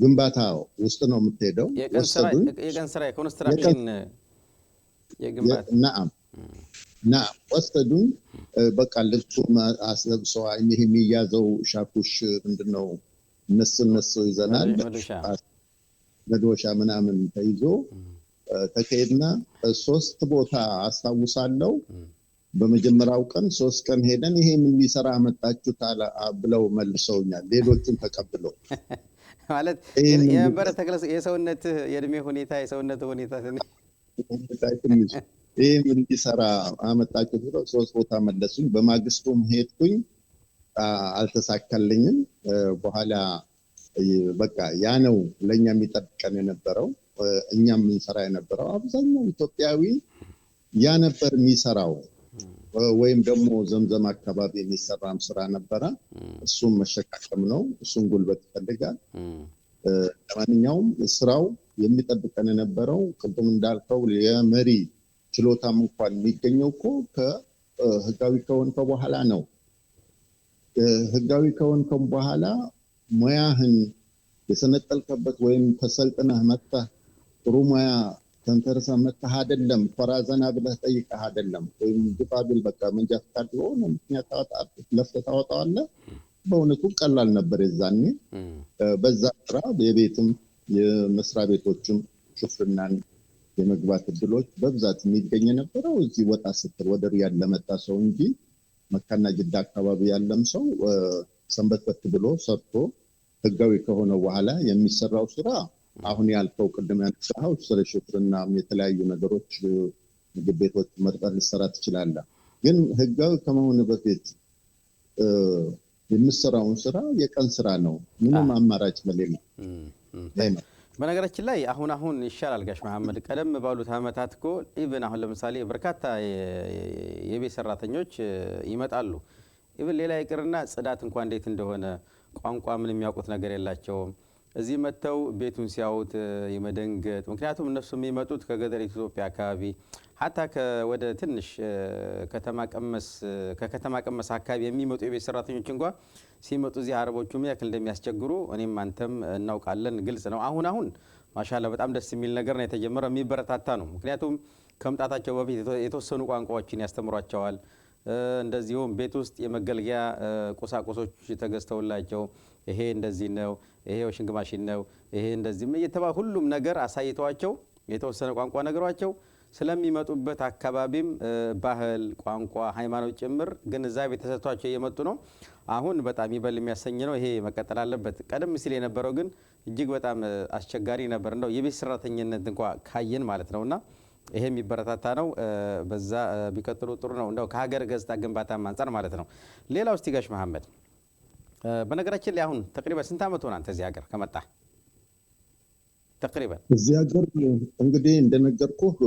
ግንባታ ውስጥ ነው የምትሄደው። የቀን ስራ የኮንስትራክሽን የግንባታ ናም ወሰዱኝ። በቃ ልብሱ አስለብሰው ይሄ የሚያዘው ሻኩሽ ምንድነው እነሱ ይዘናል። መዶሻ ምናምን ተይዞ ተከሄድና 3 ቦታ አስታውሳለሁ። በመጀመሪያው ቀን 3 ቀን ሄደን ይሄ ምን ሊሰራ መጣችሁ ብለው መልሰውኛል። ሌሎቹን ተቀብለው ማለት የነበረ ተክለስ የሰውነት የእድሜ ሁኔታ ትንሽ ይሄ ምን ሊሰራ አመጣችሁ ብለው 3 ቦታ መለሱኝ። በማግስቱም ሄድኩኝ፣ አልተሳካልኝም። በኋላ በቃ ያ ነው ለኛ የሚጠብቀን የነበረው። እኛም የምንሰራ የነበረው አብዛኛው ኢትዮጵያዊ ያ ነበር የሚሰራው። ወይም ደግሞ ዘምዘም አካባቢ የሚሰራም ስራ ነበረ። እሱም መሸካከም ነው፣ እሱም ጉልበት ይፈልጋል። ለማንኛውም ስራው የሚጠብቀን የነበረው ቅድም እንዳልከው የመሪ ችሎታም እንኳን የሚገኘው እኮ ከህጋዊ ከሆንከው በኋላ ነው። ህጋዊ ከሆንከው በኋላ ሙያህን የሰነጠልከበት ወይም ተሰልጥነህ መጥተህ ጥሩ ሙያ ተንተርሰህ መጥተህ አይደለም፣ ፈራዘና ብለህ ጠይቀህ አይደለም። ወይም ግፋቢል በቃ መንጃ ፈቃድ ሆነ ምክንያት ለፍተህ ታወጣዋለህ። በእውነቱ ቀላል ነበር የዛኔ። በዛ ስራ የቤትም የመስሪያ ቤቶችም ሹፍርናን የመግባት እድሎች በብዛት የሚገኝ የነበረው እዚህ ወጣ ስትል ወደ ሪያድ ለመጣ ሰው እንጂ መካና ጅዳ አካባቢ ያለም ሰው ሰንበትበት ብሎ ሰርቶ ህጋዊ ከሆነ በኋላ የሚሰራው ስራ አሁን ያልከው ቅድም ያነሳኸው ስለ ሹፍርና የተለያዩ ነገሮች ምግብ ቤቶች መርጠህ ልትሰራ ትችላለህ። ግን ህጋዊ ከመሆኑ በፊት የምሰራውን ስራ የቀን ስራ ነው፣ ምንም አማራጭ በሌለ። በነገራችን ላይ አሁን ይሻላል ጋሽ መሐመድ። ቀደም ባሉት አመታት እኮ ኢቭን አሁን ለምሳሌ በርካታ የቤት ሰራተኞች ይመጣሉ። ኢቭን ሌላ ይቅርና ጽዳት እንኳን እንዴት እንደሆነ ቋንቋ ምን የሚያውቁት ነገር የላቸውም። እዚህ መጥተው ቤቱን ሲያዩት የመደንገጥ፣ ምክንያቱም እነሱ የሚመጡት ከገጠር ኢትዮጵያ አካባቢ ሀታ ወደ ትንሽ ከከተማ ቀመስ አካባቢ የሚመጡ የቤት ሰራተኞች እንኳን ሲመጡ እዚህ አረቦቹ ምን ያክል እንደሚያስቸግሩ እኔም አንተም እናውቃለን፣ ግልጽ ነው። አሁን ማሻአላ በጣም ደስ የሚል ነገር ነው የተጀመረው፣ የሚበረታታ ነው። ምክንያቱም ከመምጣታቸው በፊት የተወሰኑ ቋንቋዎችን ያስተምሯቸዋል። እንደዚሁም ቤት ውስጥ የመገልገያ ቁሳቁሶች ተገዝተውላቸው ይሄ እንደዚህ ነው፣ ይሄ ዋሽንግ ማሽን ነው፣ ይሄ እንደዚህ እየተባለ ሁሉም ነገር አሳይተዋቸው የተወሰነ ቋንቋ ነገሯቸው ስለሚመጡበት አካባቢም ባህል፣ ቋንቋ፣ ሃይማኖት ጭምር ግንዛቤ ተሰጥቷቸው እየመጡ ነው። አሁን በጣም ይበል የሚያሰኝ ነው። ይሄ መቀጠል አለበት። ቀደም ሲል የነበረው ግን እጅግ በጣም አስቸጋሪ ነበር። እንደው የቤት ሰራተኝነት እንኳ ካየን ማለት ነውና ይሄ የሚበረታታ ነው። በዛ ቢቀጥሉ ጥሩ ነው። እንደው ከሀገር ገጽታ ግንባታ አንፃር ማለት ነው። ሌላው እስቲ ጋሽ መሐመድ በነገራችን ላይ አሁን ተቅሪበን ስንት ዓመት ሆነ አንተ እዚህ ሀገር ከመጣ? ተቅሪበን እዚህ ሀገር እንግዲህ እንደነገርኩህ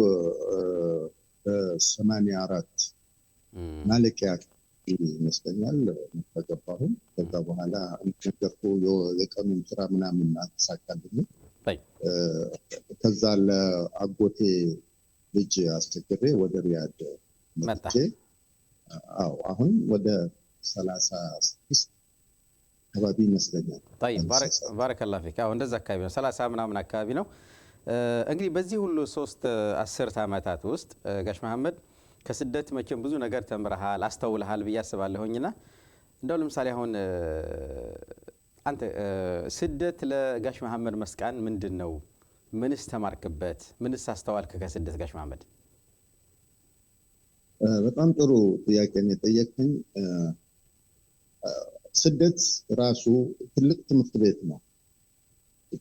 84 ማለቂያ ይመስለኛል ተገባሁም። ከዛ በኋላ እንደነገርኩህ የቀኑን ስራ ምናምን አልተሳካልኝም። ከዛ ለአጎቴ ልጅ አስቸግሬ ወደ ሪያድ መጥቼ አሁን ወደ 36 አካባቢ ይመስለኛል። ባረከላሁ ፊክ። እንደዛ አካባቢ ነው፣ 30 ምናምን አካባቢ ነው። እንግዲህ በዚህ ሁሉ 3 10 ዓመታት ውስጥ ጋሽ መሐመድ ከስደት መቼም ብዙ ነገር ተምረሃል፣ አስተውልሃል ብዬ አስባለሁኝና እንደው ለምሳሌ አሁን አንተ ስደት ለጋሽ መሐመድ መስቃን ምንድን ነው? ምንስ ተማርክበት? ምንስ አስተዋልክ ከስደት ጋሽ መሐመድ? በጣም ጥሩ ጥያቄ ነው የጠየቀኝ። ስደት ራሱ ትልቅ ትምህርት ቤት ነው፣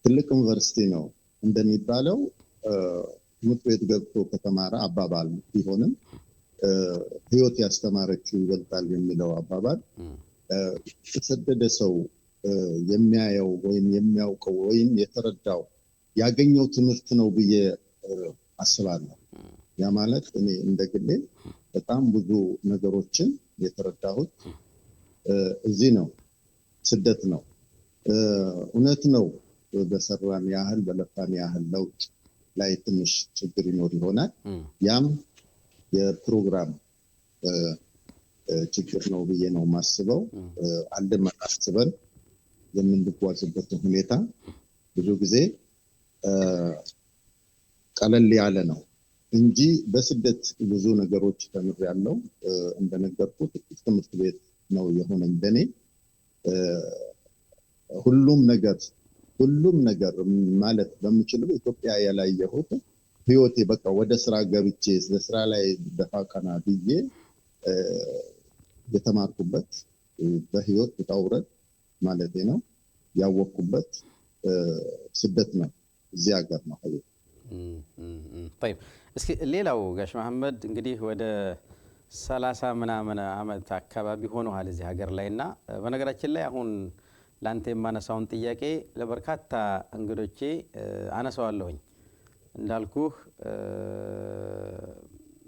ትልቅ ዩኒቨርሲቲ ነው። እንደሚባለው ትምህርት ቤት ገብቶ ከተማረ አባባል ቢሆንም ህይወት ያስተማረችው ይበልጣል የሚለው አባባል የተሰደደ ሰው የሚያየው ወይም የሚያውቀው ወይም የተረዳው ያገኘው ትምህርት ነው ብዬ አስባለሁ። ያ ማለት እኔ እንደግሌ በጣም ብዙ ነገሮችን የተረዳሁት እዚህ ነው፣ ስደት ነው። እውነት ነው፣ በሰራን ያህል በለፋን ያህል ለውጥ ላይ ትንሽ ችግር ይኖር ይሆናል። ያም የፕሮግራም ችግር ነው ብዬ ነው የማስበው። አልደመን አስበን የምንጓዝበት ሁኔታ ብዙ ጊዜ ቀለል ያለ ነው እንጂ በስደት ብዙ ነገሮች ተምሬያለሁ። እንደነገርኩት ትምህርት ቤት ነው የሆነኝ ለኔ። ሁሉም ነገር ማለት በምችለው ኢትዮጵያ ያላየሁት ህይወቴ በቃ ወደ ስራ ገብቼ ለስራ ላይ ደፋ ቀና ብዬ የተማርኩበት በህይወት ተጣውረት ማለት ነው ያወቅኩበት ስደት ነው፣ እዚህ ሀገር ነው። طيب እስኪ ሌላው ጋሽ መሐመድ እንግዲህ ወደ 30 ምናምን ዓመት አካባቢ ሆነዋል እዚህ ሀገር ላይና በነገራችን ላይ አሁን ላንተ የማነሳውን ጥያቄ ለበርካታ እንግዶቼ አነሳዋለሁኝ። እንዳልኩህ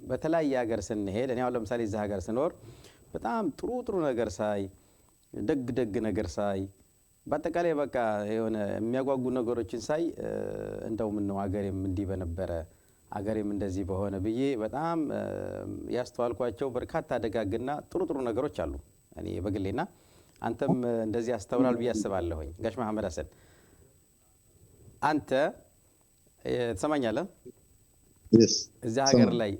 በተለያየ ሀገር ስንሄድ እኔ አሁን ለምሳሌ እዚህ ሀገር ስኖር በጣም ጥሩ ነገር ሳይ፣ ደግ ነገር ሳይ፣ በአጠቃላይ በቃ የሆነ የሚያጓጉ ነገሮችን ሳይ እንደው ምን ነው ሀገሬም እንዲህ በነበረ ሀገሬም እንደዚህ በሆነ ብዬ በጣም ያስተዋልኳቸው በርካታ ደጋግና ጥሩ ነገሮች አሉ እኔ በግሌና አንተም እንደዚህ አስተውላል ብዬ አስባለሁኝ። ጋሽ መሐመድ ሐሰን አንተ ትሰማኛለህ? እዚህ ሀገር ላይ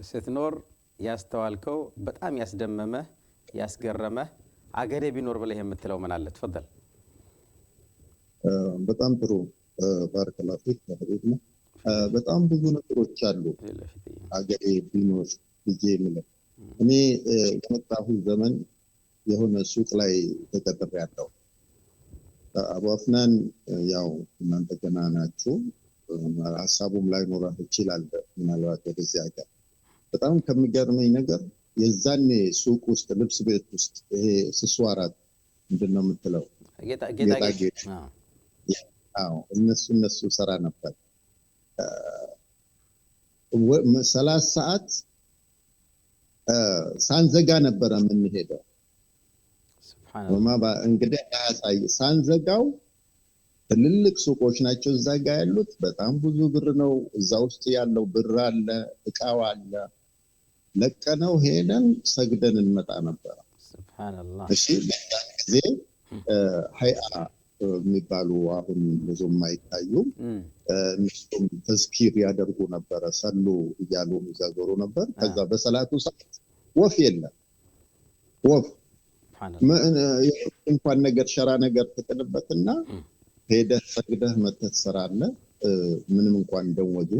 ስትኖር ያስተዋልከው በጣም ያስደመመህ ያስገረመህ አገሬ ቢኖር ብለህ የምትለው ምን አለ? ተፈضل። በጣም ጥሩ ባረከላሁ ፊክ። በጣም ብዙ ነገሮች አሉ አገሬ ቢኖር ብዬ የምለው። እኔ የመጣሁት ዘመን የሆነ ሱቅ ላይ ተቀጥሬያለሁ። አቡ አፍናን ያው እናንተ ገና ናችሁ፣ ሀሳቡም ላይ ኖራ ይችላል ምናልባት ወደዚህ ሀገር። በጣም ከሚገርመኝ ነገር የዛኔ ሱቅ ውስጥ ልብስ ቤት ውስጥ ይሄ ስስዋራት ምንድን ነው የምትለው ጌጣጌጥ፣ እነሱ ሰራ ነበር። 30 ሰዓት ሳንዘጋ ነበረ የምንሄደው። እንግዲህ ያሳይ ሳንዘጋው ትልልቅ ሱቆች ናቸው እዛ ጋ ያሉት። በጣም ብዙ ብር ነው እዛ ውስጥ ያለው፣ ብር አለ፣ እቃው አለ። ለቀነው ሄደን ሰግደን እንመጣ ነበር። ሱብሃንአላህ። እሺ ጊዜ ሀይአ የሚባሉ አሁን ብዙም አይታዩም። እነሱም ተዝኪር ያደርጉ ነበረ፣ ሰሉ እያሉ ይዘገሩ ነበር። ከዛ በሰላቱ ሰዓት ወፍ የለም። ወፍ እንኳን ነገር ሸራ ነገር ትጥልበትና ሄደህ ሰግደህ መተህ ትሰራለህ። ምንም እንኳን ደወዙ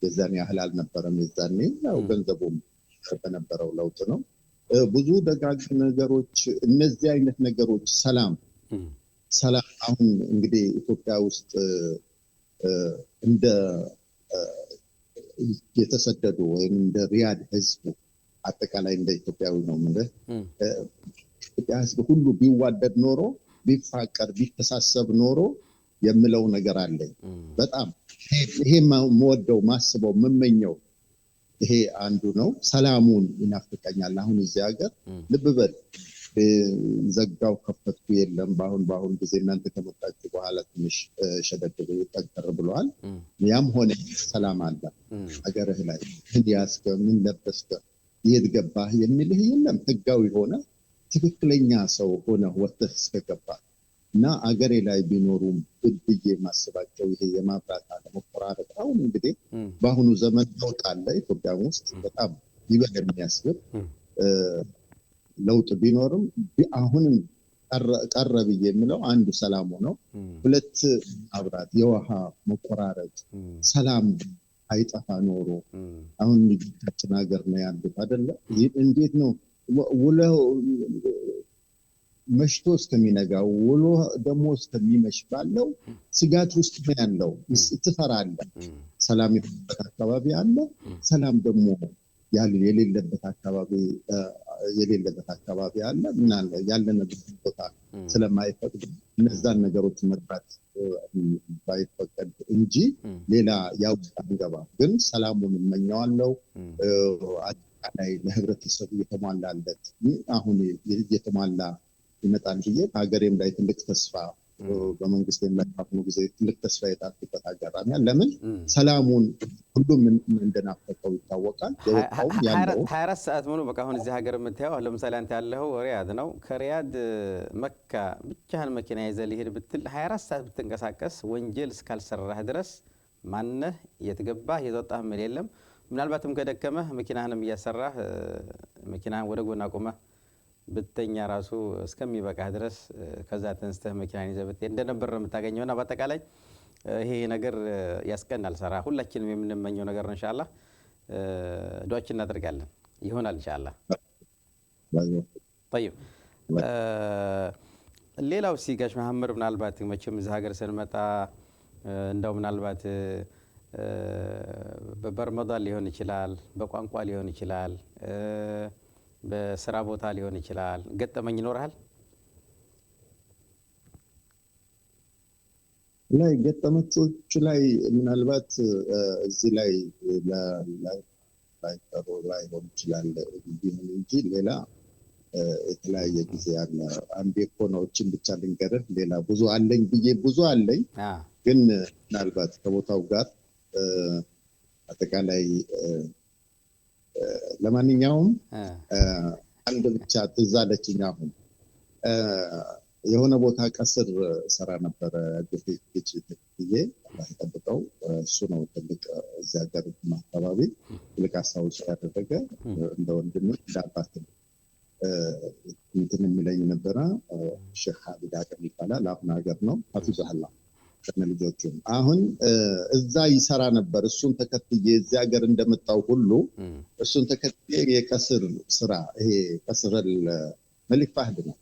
የዛኔ ያህል አልነበረም። የዛኔ ያው ገንዘቡም በነበረው ለውጥ ነው። ብዙ ደጋግ ነገሮች እነዚህ አይነት ነገሮች ሰላም አሁን እንግዲህ ኢትዮጵያ ውስጥ እንደ የተሰደዱ ወይም እንደ ሪያድ ህዝብ አጠቃላይ እንደ ኢትዮጵያዊ ነው ማለት ኢትዮጵያ ህዝብ ሁሉ ቢዋደድ ኖሮ ቢፋቀር ቢተሳሰብ ኖሮ የምለው ነገር አለኝ። በጣም ይሄ የምወደው ማስበው የምመኘው ይሄ አንዱ ነው። ሰላሙን ይናፍቀኛል። አሁን እዚህ ሀገር ልብ በል ዘጋው ከፈትኩ የለም። በአሁን ጊዜ እናንተ ከመጣችሁ በኋላ ትንሽ ሸደድ ጠንከር ብለዋል። ያም ሆነ ሰላም አለ ሀገርህ ላይ ምን ያስከ ምን ለበስከ የት ገባህ የሚልህ የለም። ህጋዊ ሆነ ትክክለኛ ሰው ሆነ ወጥተህ እስከገባህ እና አገሬ ላይ ቢኖሩም ብዬ ማስባቸው ይሄ የማብራት አለመቆራረጥ አሁን እንግዲህ በአሁኑ ዘመን ለውጥ አለ ኢትዮጵያ ውስጥ በጣም ይበል የሚያስብል ለውጥ ቢኖርም አሁንም ቀረ ብዬ የምለው አንዱ ሰላሙ ነው። ሁለት ማብራት የውሃ መቆራረጥ ሰላም አይጠፋ ኖሮ አሁን ልጆቻችን ሀገር ነው ያሉት አይደለ? እንዴት ነው ውለው መሽቶ እስከሚነጋ ውሎ ደግሞ እስከሚመሽ ባለው ስጋት ውስጥ ነው ያለው። ትፈራለህ። ሰላም የሌለበት አካባቢ አለ፣ ሰላም ደግሞ የሌለበት አካባቢ አለ። ምናለ ያለንበት ቦታ ስለማይፈቅድ እነዛን ነገሮች መጥራት ባይፈቀድ እንጂ ሌላ ያው አንገባ። ግን ሰላሙን እመኘዋለሁ። አጠቃላይ ለህብረተሰቡ የተሟላለት አሁን የተሟላ ይመጣል ብዬ ሀገሬም ላይ ትልቅ ተስፋ በመንግስት የሚያካፍሉ ጊዜ ትልቅ ተስፋ የጣልኩበት አጋጣሚ አለ። ለምን ሰላሙን ሁሉም እንደናፈቀው ይታወቃል። 24 ሰዓት ሙሉ በቃ አሁን እዚህ ሀገር የምታየው ለምሳሌ አንተ ያለኸው ሪያድ ነው። ከሪያድ መካ ብቻህን መኪና ይዘህ ሊሄድ ብትል 24 ሰዓት ብትንቀሳቀስ ወንጀል እስካልሰራህ ድረስ ማነህ የትገባህ የወጣህ ምን የለም። ምናልባትም ከደከመህ መኪናህንም እያሰራህ መኪናህን ወደ ጎን አቁመህ ብተኛ ራሱ እስከሚበቃህ ድረስ ከዛ ተንስተህ መኪናን ይዘህ ብትሄድ እንደነበር ነው የምታገኘውና በአጠቃላይ ይሄ ነገር ያስቀናል። ሰራ ሁላችንም የምንመኘው ነገር ነው። ኢንሻአላህ ዱዓችን እናደርጋለን ይሆናል ኢንሻአላህ። طيب ሌላው ሲጋሽ መሐመድ ምናልባት መቼም እዚህ ሀገር ስንመጣ እንደው ምናልባት በረመዳን ሊሆን ይችላል፣ በቋንቋ ሊሆን ይችላል፣ በስራ ቦታ ሊሆን ይችላል። ገጠመኝ ይኖርሃል? ላይ ገጠመቾች ላይ ምናልባት እዚህ ላይ ላይሆን ይችላል እንጂ ሌላ የተለያየ ጊዜ አለ። አንዴ እኮ ነው እችን ብቻ ልንገርህ። ሌላ ብዙ አለኝ ብዬ ብዙ አለኝ፣ ግን ምናልባት ከቦታው ጋር አጠቃላይ ለማንኛውም አንድ ብቻ ትዝ አለችኝ። አሁን የሆነ ቦታ ቀስር ሰራ ነበረ ግፊት ብዬ ጠብቀው እሱ ነው ትልቅ እዚያ ሀገር አካባቢ ትልቅ አስታውሶ ያደረገ እንደ ወንድም እንደ አባት እንትን የሚለኝ ነበረ። ሼህ ሀቢድ አቅም ይባላል። አሁን ሀገር ነው ሀፊዙላህ ልጆቹ አሁን እዛ ይሰራ ነበር። እሱን ተከትዬ እዚህ ሀገር እንደመጣው ሁሉ እሱን ተከትዬ የቀስር ስራ ይሄ ቀስረል መሊክ ፋህድ ነው።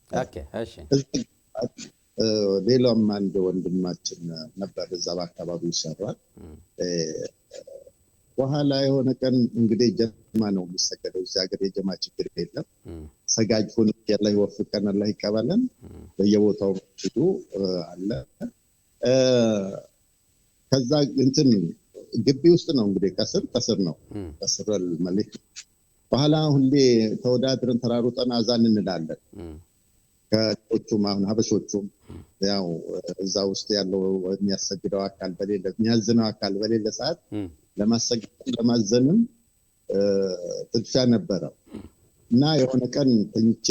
ሌላም አንድ ወንድማችን ነበር እዛ በአካባቢው ይሰራል። በኋላ የሆነ ቀን እንግዲህ ጀማ ነው የሚሰገደው እዚህ ሀገር የጀማ ችግር የለም። ሰጋጅ ሆኖ ያላ ይወፍቀን አላህ ይቀበለን። በየቦታው ሄዱ አለ። ከዛ እንትን ግቢ ውስጥ ነው እንግዲህ ቀስር ነው ቀስረል መሊክ። በኋላ ሁሌ ተወዳድረን ተራሩጠን አዛን እንላለን። ከቶቹም አሁን ሀበሾቹም ያው እዛ ውስጥ ያለው የሚያሰግደው አካል በሌለ የሚያዝነው አካል በሌለ ሰዓት ለማሰገድ ለማዘንም ጥድፊያ ነበረ እና የሆነ ቀን ተኝቼ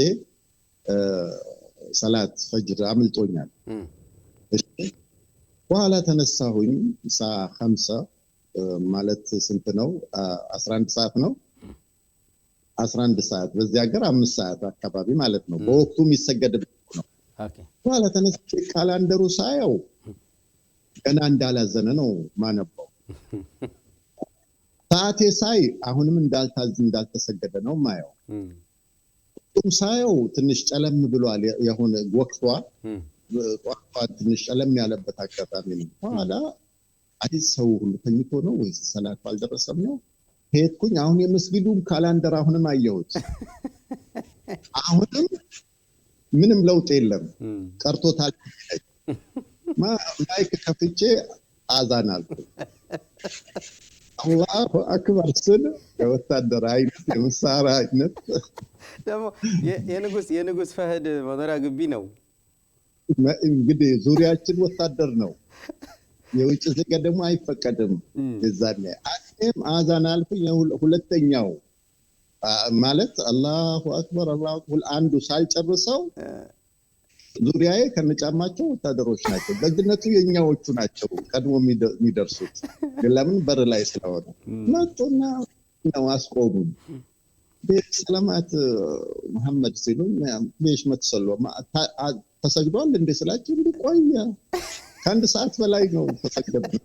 ሰላት ፈጅር አምልጦኛል። በኋላ ተነሳሁኝ። ሰዓ 5 ማለት ስንት ነው? 11 ሰዓት ነው። 11 ሰዓት በዚህ ሀገር 5 ሰዓት አካባቢ ማለት ነው። በወቅቱ የሚሰገድበት ነው። በኋላ ተነስቼ ካላንደሩ ሳየው ገና እንዳላዘነ ነው ማነበው። ሰዓቴ ሳይ አሁንም እንዳልተሰገደ ነው ማየው። ሳየው ትንሽ ጨለም ብሏል። የሆነ ወቅቷ ትንሽ ጨለም ያለበት አጋጣሚ ነው። ኋላ አዲስ ሰው ሁሉ ተኝቶ ነው ወይስ ሰላት አልደረሰም ነው ሄድኩኝ። አሁን የመስጊዱን ካላንደር አሁንም አየሁት። አሁንም ምንም ለውጥ የለም፣ ቀርቶታል። ማይክ ከፍቼ አዛን አልኩ። አላሁ አክበር ስል የወታደር አይነት የመሳሪያ አይነት ደግሞ የንጉስ ፈህድ መኖሪያ ግቢ ነው። እንግዲህ ዙሪያችን ወታደር ነው። የውጭ ዜጋ ደግሞ አይፈቀድም። እዛኔ አጥም አዛን አልኩ። ሁለተኛው ማለት አላሁ አክበር አንዱ ሳልጨርሰው ዙሪያዬ ከነጫማቸው ወታደሮች ናቸው። ደግነቱ የኛዎቹ ናቸው ቀድሞ የሚደርሱት፣ ለምን በር ላይ ስለሆነ መጡና ነው አስቆሙኝ። ሰላማት መሐመድ ሲሉኝ ቤሽ መተሰሎ ተሰግዷል እንደ ስላችሁ እንደ ቆየ ከአንድ ሰዓት በላይ ነው ተሰግደብኝ።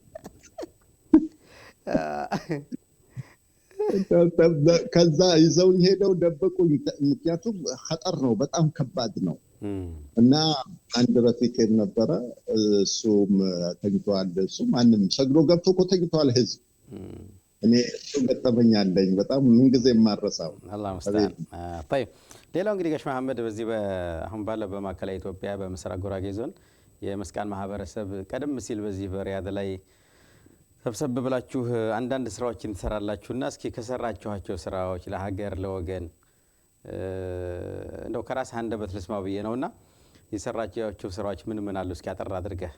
ከዛ ይዘውኝ ሄደው ደበቁኝ። ምክንያቱም ኸጠር ነው፣ በጣም ከባድ ነው። እና አንድ ረፊቄም ነበረ፣ እሱም ተኝቷል። እሱ ማንም ሰግዶ ገብቶ እኮ ተኝቷል ህዝብ። እኔ እሱ ገጠመኝ አለኝ በጣም ምንጊዜ የማረሳው። አላህ ሙስተዓን። طيب ሌላው እንግዲህ ጋሽ መሐመድ በዚህ አሁን ባለው በማዕከላዊ ኢትዮጵያ በምስራቅ ጉራጌ ዞን የመስቃን ማህበረሰብ ቀደም ሲል በዚህ በሪያድ ላይ ሰብሰብ ብላችሁ አንዳንድ ስራዎችን ትሰራላችሁና እስኪ ከሰራችኋቸው ስራዎች ለሀገር ለወገን እንደው ከራስ አንደበት ልስማው ብዬ ነውና የሰራችኋቸው ስራዎች ምን ምን አሉ? እስኪ አጠር አድርገህ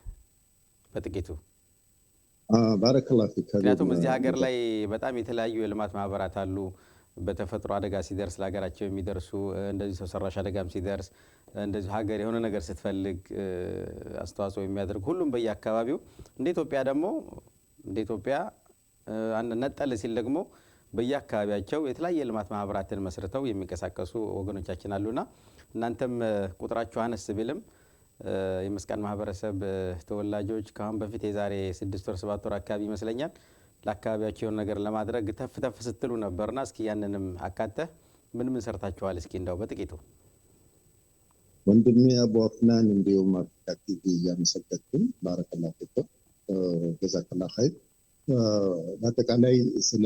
በጥቂቱ። ባረከላሁ ፊክ። ምክንያቱም እዚህ ሀገር ላይ በጣም የተለያዩ የልማት ማህበራት አሉ። በተፈጥሮ አደጋ ሲደርስ ለሀገራቸው የሚደርሱ እንደዚህ ሰው ሰራሽ አደጋም ሲደርስ እንደዚህ ሀገር የሆነ ነገር ስትፈልግ አስተዋጽኦ የሚያደርጉ ሁሉም በየአካባቢው እንደ ኢትዮጵያ ደግሞ እንደ ኢትዮጵያ ነጠል ሲል ደግሞ በየአካባቢያቸው የተለያየ ልማት ማህበራትን መስርተው የሚንቀሳቀሱ ወገኖቻችን አሉና እናንተም ቁጥራችሁ አነስ ቢልም የመስቃን ማህበረሰብ ተወላጆች ከአሁን በፊት የዛሬ 6 ወር 7 ወር አካባቢ ይመስለኛል ለአካባቢያቸው የሆነ ነገር ለማድረግ ተፍ ስትሉ ነበርና እስኪ ያንንም አካተህ ምን ምን ሰርታችኋል? እስኪ እንደው በጥቂቱ። ወንድሜ አቡ አፍናን እንዲሁም አክቲቪ እያመሰገንኩኝ ባረከላሁ ፊክ ጀዛከላሁ ኸይር። በአጠቃላይ ስለ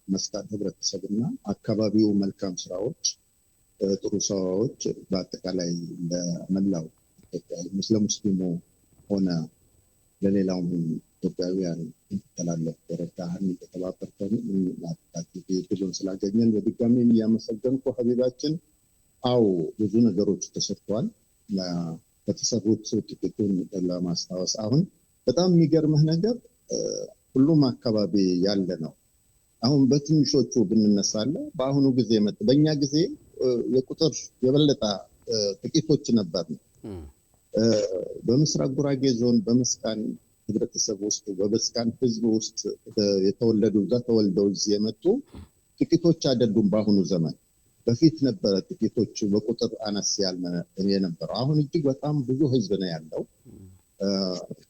መስቃን ህብረተሰብና አካባቢው መልካም ስራዎች፣ ጥሩ ስራዎች በአጠቃላይ ለመላው ኢትዮጵያ ሙስሊሙ ሆነ ለሌላውም ኢትዮጵያውያን ተላለፈ ወረዳህን የተባበርከን አክቲቪ ድሉን ስላገኘን በድጋሚ እያመሰገንኩ ሀቢባችን። አው ብዙ ነገሮች ተሰርተዋል። በተሰሩት ጥቂቱን ለማስታወስ አሁን በጣም የሚገርምህ ነገር ሁሉም አካባቢ ያለ ነው። አሁን በትንሾቹ ብንነሳለ በአሁኑ ጊዜ በእኛ ጊዜ የቁጥር የበለጠ ጥቂቶች ነበር። በምስራቅ ጉራጌ ዞን በመስቃን ህብረተሰብ ውስጥ በመስቃን ህዝብ ውስጥ የተወለዱ እዛ ተወልደው እዚህ የመጡ ጥቂቶች አይደሉም። በአሁኑ ዘመን በፊት ነበረ ጥቂቶች በቁጥር አነስ ያለ የነበረው። አሁን እጅግ በጣም ብዙ ህዝብ ነው ያለው።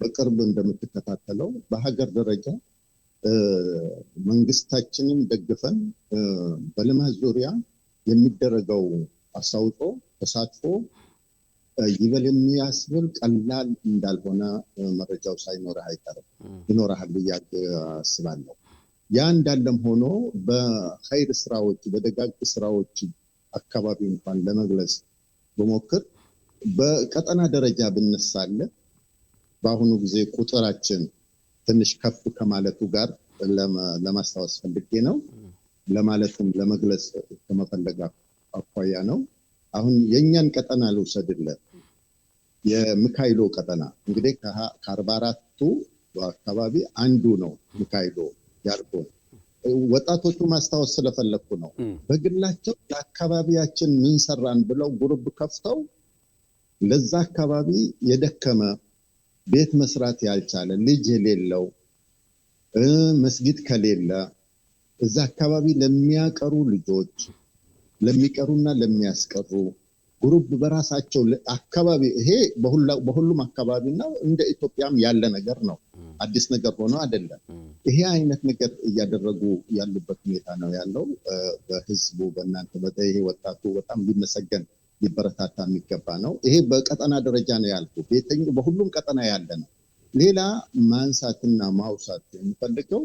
በቅርብ እንደምትከታተለው በሀገር ደረጃ መንግስታችንን ደግፈን በልማት ዙሪያ የሚደረገው አስተዋጽኦ ተሳትፎ ይበል የሚያስብል ቀላል እንዳልሆነ መረጃው ሳይኖርህ አይቀርም፣ ይኖርሃል ብዬ አስባለሁ። ያ እንዳለም ሆኖ በኸይር ስራዎች በደጋግ ስራዎች አካባቢ እንኳን ለመግለጽ በሞክር በቀጠና ደረጃ ብነሳለ በአሁኑ ጊዜ ቁጥራችን ትንሽ ከፍ ከማለቱ ጋር ለማስታወስ ፈልጌ ነው። ለማለትም ለመግለጽ ከመፈለግ አኳያ ነው። አሁን የኛን ቀጠና ልውሰድለት። የምካይሎ ቀጠና እንግዲህ ከ44ቱ አካባቢ አንዱ ነው ምካይሎ ያርጎ። ወጣቶቹ ማስታወስ ስለፈለኩ ነው። በግላቸው ለአካባቢያችን ምን ሰራን ብለው ጉርብ ከፍተው ለዛ አካባቢ የደከመ ቤት መስራት ያልቻለ ልጅ የሌለው መስጊድ ከሌለ እዛ አካባቢ ለሚያቀሩ ልጆች ለሚቀሩና ለሚያስቀሩ ግሩፕ በራሳቸው አካባቢ ይሄ በሁሉም አካባቢና እንደ ኢትዮጵያም ያለ ነገር ነው። አዲስ ነገር ሆኖ አይደለም። ይሄ አይነት ነገር እያደረጉ ያሉበት ሁኔታ ነው ያለው። በህዝቡ በእናንተ ይሄ ወጣቱ በጣም ሊመሰገን ሊበረታታ የሚገባ ነው። ይሄ በቀጠና ደረጃ ነው ያልኩት። በሁሉም ቀጠና ያለ ነው። ሌላ ማንሳትና ማውሳት የሚፈልገው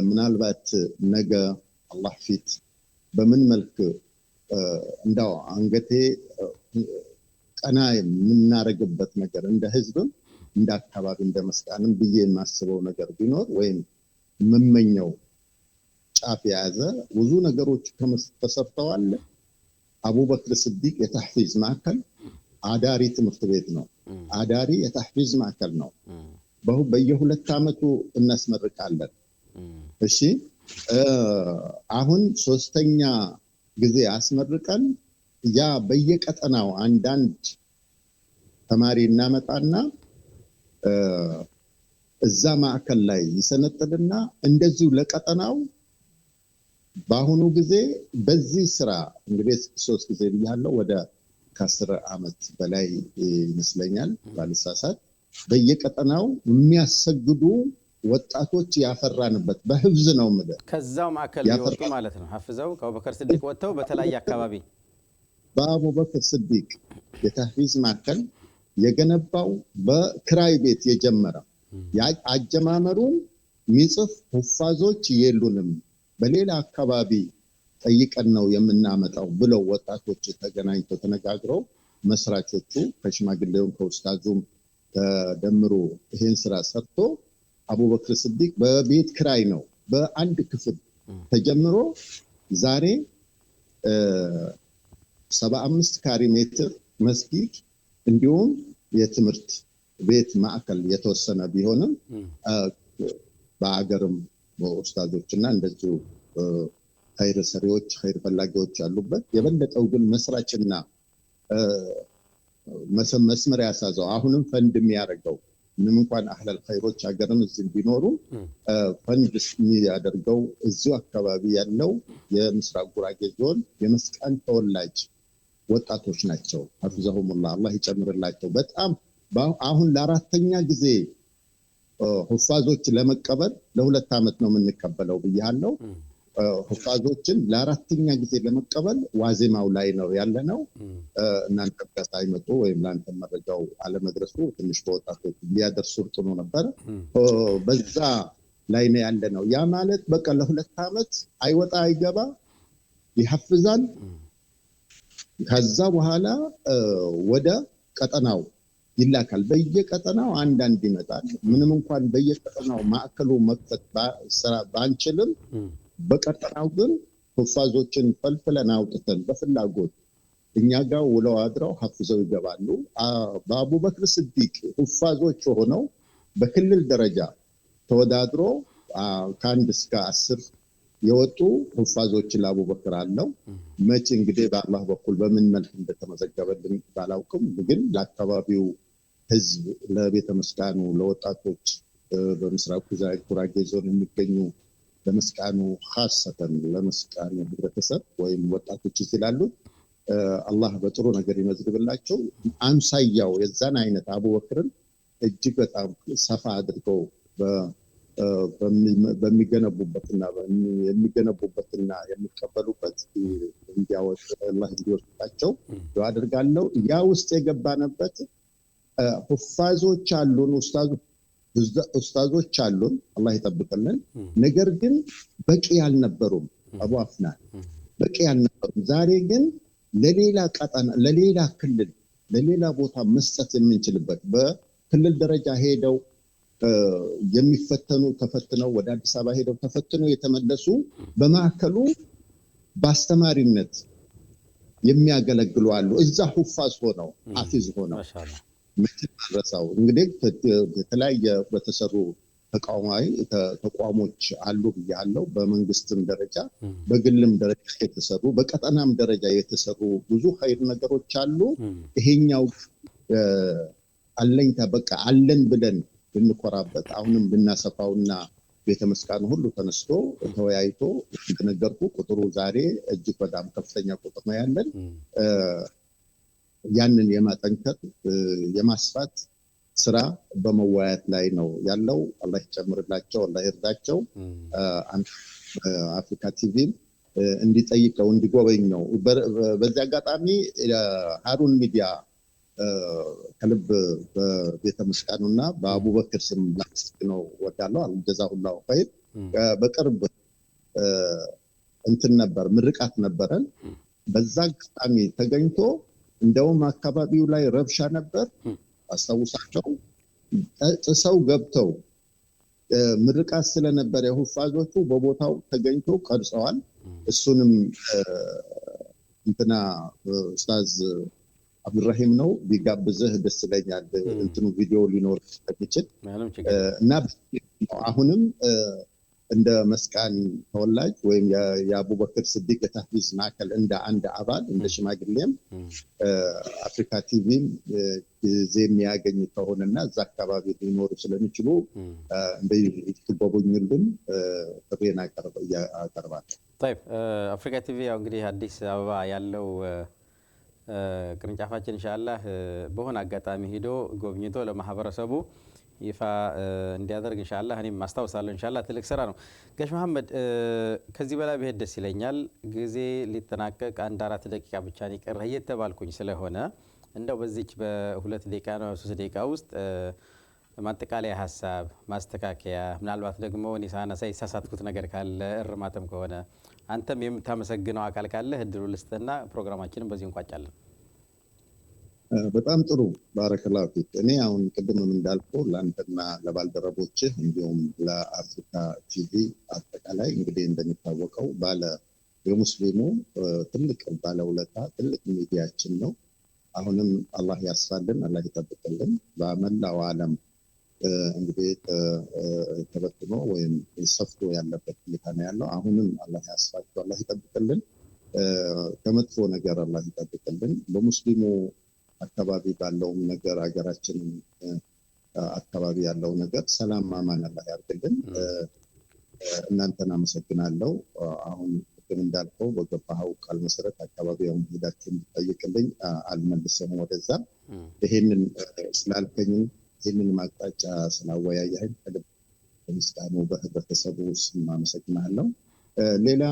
ምናልባት ነገ አላህ ፊት በምን መልክ እንዳው አንገቴ ቀና የምናረግበት ነገር እንደ ህዝብም እንደ አካባቢ እንደ መስቃንም ብዬ የማስበው ነገር ቢኖር ወይም የምመኘው ጫፍ የያዘ ብዙ ነገሮች ተሰርተዋል። አቡበክር ስዲቅ የተህፊዝ ማዕከል አዳሪ ትምህርት ቤት ነው። አዳሪ የተህፊዝ ማዕከል ነው። በየ2 ዓመቱ እናስመርቃለን። እሺ አሁን 3ኛ ጊዜ አስመርቀን ያ በየቀጠናው አንዳንድ ተማሪ እናመጣና እዛ ማዕከል ላይ ይሰነጥልና እንደዚሁ ለቀጠናው በአሁኑ ጊዜ በዚህ ስራ እንግዲህ 3 ጊዜ ብያለሁ። ወደ ከ10 ዓመት በላይ ይመስለኛል ባልሳሳት በየቀጠናው የሚያሰግዱ ወጣቶች ያፈራንበት በህፍዝ ነው ማለት ከዛው ማዕከል ይወጡ ማለት ነው። ሐፍዘው ከአቡበክር ስዲቅ ወጥተው በተለያየ አካባቢ በአቡበክር ስዲቅ የተህፊዝ ማዕከል የገነባው በክራይ ቤት የጀመረው አጀማመሩን ሚጽፍ ሁፋዞች የሉንም በሌላ አካባቢ ጠይቀን ነው የምናመጣው ብለው ወጣቶች ተገናኝተው ተነጋግረው መስራቾቹ ከሽማግሌውም ከኡስታዙም ተደምሮ ይሄን ስራ ሰርቶ አቡበክር ስዲቅ በቤት ክራይ ነው በአንድ ክፍል ተጀምሮ ዛሬ 75 ካሬ ሜትር መስጊድ እንዲሁም የትምህርት ቤት ማዕከል የተወሰነ ቢሆንም በአገርም በኡስታዞችና እንደዚሁ ኸይር ሰሪዎች ኸይር ፈላጊዎች ያሉበት የበለጠው ግን መስራችና መስመር ያሳዘው አሁንም ፈንድ የሚያደርገው ምንም እንኳን አህለል ኸይሮች ሀገርም እዚህ ቢኖሩ ፈንድ የሚያደርገው እዚሁ አካባቢ ያለው የምስራቅ ጉራጌ ዞን የመስቃን ተወላጅ ወጣቶች ናቸው። ሐፊዘሁሙላህ አላህ ይጨምርላቸው። በጣም አሁን ለ4ኛ ጊዜ ሁፋዞች ለመቀበል ለ2 ዓመት ነው የምንቀበለው ብያለሁ። ሁፋዞችን ለ4ኛ ጊዜ ለመቀበል ዋዜማው ላይ ነው ያለነው። እናንተ ጋር ሳይመጡ ወይም ለአንተ መረጃው አለመድረሱ ትንሽ በወጣቶች ሊያደርሱ ጥሩ ነበር። በዛ ላይ ነው ያለነው። ያ ማለት በቃ ለ2 ዓመት አይወጣ አይገባ ይሐፍዛል። ከዛ በኋላ ወደ ቀጠናው ይላካል። በየቀጠናው አንዳንድ ይመጣል። ምንም እንኳን በየቀጠናው ማዕከሉ መክፈት ባንችልም በቀጠናው ግን ሁፋዞችን ፈልፍለን አውጥተን በፍላጎት እኛ ጋር ውለው አድረው ሐፍዘው ይገባሉ። በአቡበክር ስዲቅ ሁፋዞች ሆነው በክልል ደረጃ ተወዳድሮ ከ1 እስከ 10 የወጡ ሁፋዞች ለአቡበክር አለው። መቼ እንግዲህ በአላህ በኩል በምን መልክ እንደተመዘገበልን ባላውቅም ግን ለአካባቢው ህዝብ ለቤተ መስቃኑ ለወጣቶች በምስራቅ ጉራጌ ዞን የሚገኙ ለመስቃኑ ኻሰተን ለመስቃኑ ህብረተሰብ ወይም ወጣቶች ይላሉ አላህ በጥሩ ነገር ይመዝግብላቸው። አምሳያው የዛን አይነት አቡበክርን እጅግ በጣም ሰፋ አድርገው በሚገነቡበትና የሚቀበሉበት እንዲያወጡ አላህ እንዲወስዳቸው ዱዓ አድርጋለሁ። ያ ውስጥ የገባንበት ሁፋዞች አሉን ኡስታዞች አሉን አላህ ይጠብቅልን። ነገር ግን በቂ ያልነበሩም አቡ አፍናን በቂ ያልነበሩም። ዛሬ ግን ለሌላ ቀጠና ለሌላ ክልል ለሌላ ቦታ መስጠት የምንችልበት በክልል ደረጃ ሄደው የሚፈተኑ ተፈትነው ወደ አዲስ አበባ ሄደው ተፈትነው የተመለሱ በማዕከሉ በአስተማሪነት የሚያገለግሉ አሉ። እዛ ሁፋዝ ሆነው ሐፊዝ ሆነው መጨረሻው እንግዲህ የተለያየ በተሰሩ ተቋሞች አሉ ብያለሁ። በመንግስትም ደረጃ በግልም ደረጃ የተሰሩ በቀጠናም ደረጃ የተሰሩ ብዙ ኸይር ነገሮች አሉ። ይሄኛው አለኝታ በቃ አለን ብለን ብንኮራበት አሁንም ብናሰፋውና ቤተ መስቃኑ ሁሉ ተነስቶ ተወያይቶ እንደነገርኩ ቁጥሩ ዛሬ እጅግ በጣም ከፍተኛ ቁጥር ነው ያለን። ያንን የማጠንከር የማስፋት ስራ በመወያየት ላይ ነው ያለው። አላህ ይጨምርላቸው፣ አላህ ይርዳቸው። አፍሪካ ቲቪ እንዲጠይቀው እንዲጎበኝ ነው። በዚህ አጋጣሚ ሃሩን ሚዲያ ከልብ በቤተ መስቃኑና በአቡበክር ስም ላመሰግነው እወዳለሁ። ጀዛሁላሁ ኸይር። በቅርብ እንትን ነበር ምርቃት ነበረን። በዛ አጋጣሚ ተገኝቶ እንደውም አካባቢው ላይ ረብሻ ነበር አስታውሳቸው። ጥሰው ገብተው ምርቃት ስለነበር የሁፋዞቹ በቦታው ተገኝቶ ቀርጸዋል። እሱንም እንትና ኡስታዝ አብዱራሂም ነው ቢጋብዝህ ደስ ይለኛል። እንትኑ ቪዲዮ ሊኖር ስለሚችል እና አሁንም እንደ መስቃን ተወላጅ ወይም የአቡበክር ስዲቅ የተህፊዝ ማዕከል እንደ አንድ አባል እንደ ሽማግሌም አፍሪካ ቲቪም ጊዜ የሚያገኝ ከሆነና እዛ አካባቢ ሊኖሩ ስለሚችሉ እንዲጎበኙልን ጥሬን አቀርባለሁ። طيب አፍሪካ ቲቪ ያው እንግዲህ አዲስ አበባ ያለው ቅርንጫፋችን ኢንሻአላህ በሆነ አጋጣሚ ሄዶ ጎብኝቶ ለማህበረሰቡ ይፋ እንዲያደርግ ኢንሻአላህ እኔም ማስታወሳለሁ። ኢንሻአላህ ትልቅ ስራ ነው። ጋሽ መሐመድ ከዚህ በላይ ብሄድ ደስ ይለኛል። ጊዜ ሊጠናቀቅ 1-4 ደቂቃ ብቻ ነው የቀረህ እየተባልኩኝ ስለሆነ እንደው በዚች በ2 ደቂቃ ነው 3 ደቂቃ ውስጥ ማጠቃለያ ሀሳብ ማስተካከያ፣ ምናልባት ደግሞ እኔ ሳነሳ የተሳሳትኩት ነገር ካለ እርማትም ከሆነ አንተም የምታመሰግነው አካል ካለ እድሉ ልስጥና ፕሮግራማችንን በዚህ እንቋጫለን። በጣም ጥሩ ባረከላሁ ፊክ። እኔ አሁን ቅድምም እንዳልከው ለአንተና ለባልደረቦችህ እንዲሁም ለአፍሪካ ቲቪ አጠቃላይ እንግዲህ እንደሚታወቀው የሙስሊሙ ትልቅ ባለውለታ ትልቅ ሚዲያችን ነው። አሁንም አላህ ያስፋልን፣ አላህ ይጠብቅልን። በመላው ዓለም እንግዲህ ተበትኖ ወይም ሰፍቶ ያለበት ሁኔታ ነው ያለው። አሁንም አላህ ያስፋቸው፣ አላህ ይጠብቅልን፣ ከመጥፎ ነገር አላህ ይጠብቅልን። በሙስሊሙ አካባቢ ባለውም ነገር ሀገራችን አካባቢ ያለው ነገር ሰላም ማማን አላህ ያርግልን። እናንተን አመሰግናለሁ። አሁን ግን እንዳልከው በገባኸው ቃል መሰረት አካባቢውን ሄዳችሁ እንድትጠይቅልኝ አልመልስም ወደዛ። ይሄንን ስላልከኝም ይህንን ማቅጣጫ ስላወያየህን ከልብ በምስጋናው በህብረተሰቡ ስም አመሰግናለሁ። ሌላ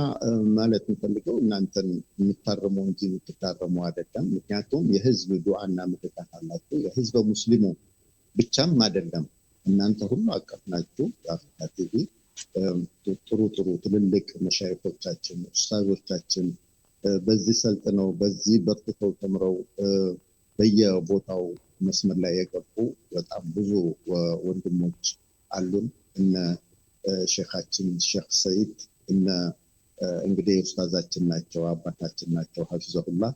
ማለት የምፈልገው እናንተን የምታረሙ እንጂ የምትታረሙ አይደለም። ምክንያቱም የህዝብ ዱዓና ምክታት አላችሁ። የህዝብ ሙስሊሙ ብቻም አይደለም፣ እናንተ ሁሉ አቀፍ ናችሁ። የአፍሪካ ቲቪ ጥሩ ትልልቅ መሻይኮቻችን ኡስታዞቻችን በዚህ ሰልጥነው በዚህ በርትተው ተምረው በየቦታው መስመር ላይ የገቡ በጣም ብዙ ወንድሞች አሉን። እነ ሼኻችን ሼክ ሰይድ እነ እንግዲህ ኡስታዛችን ናቸው፣ አባታችን ናቸው ሐፊዘሁላህ።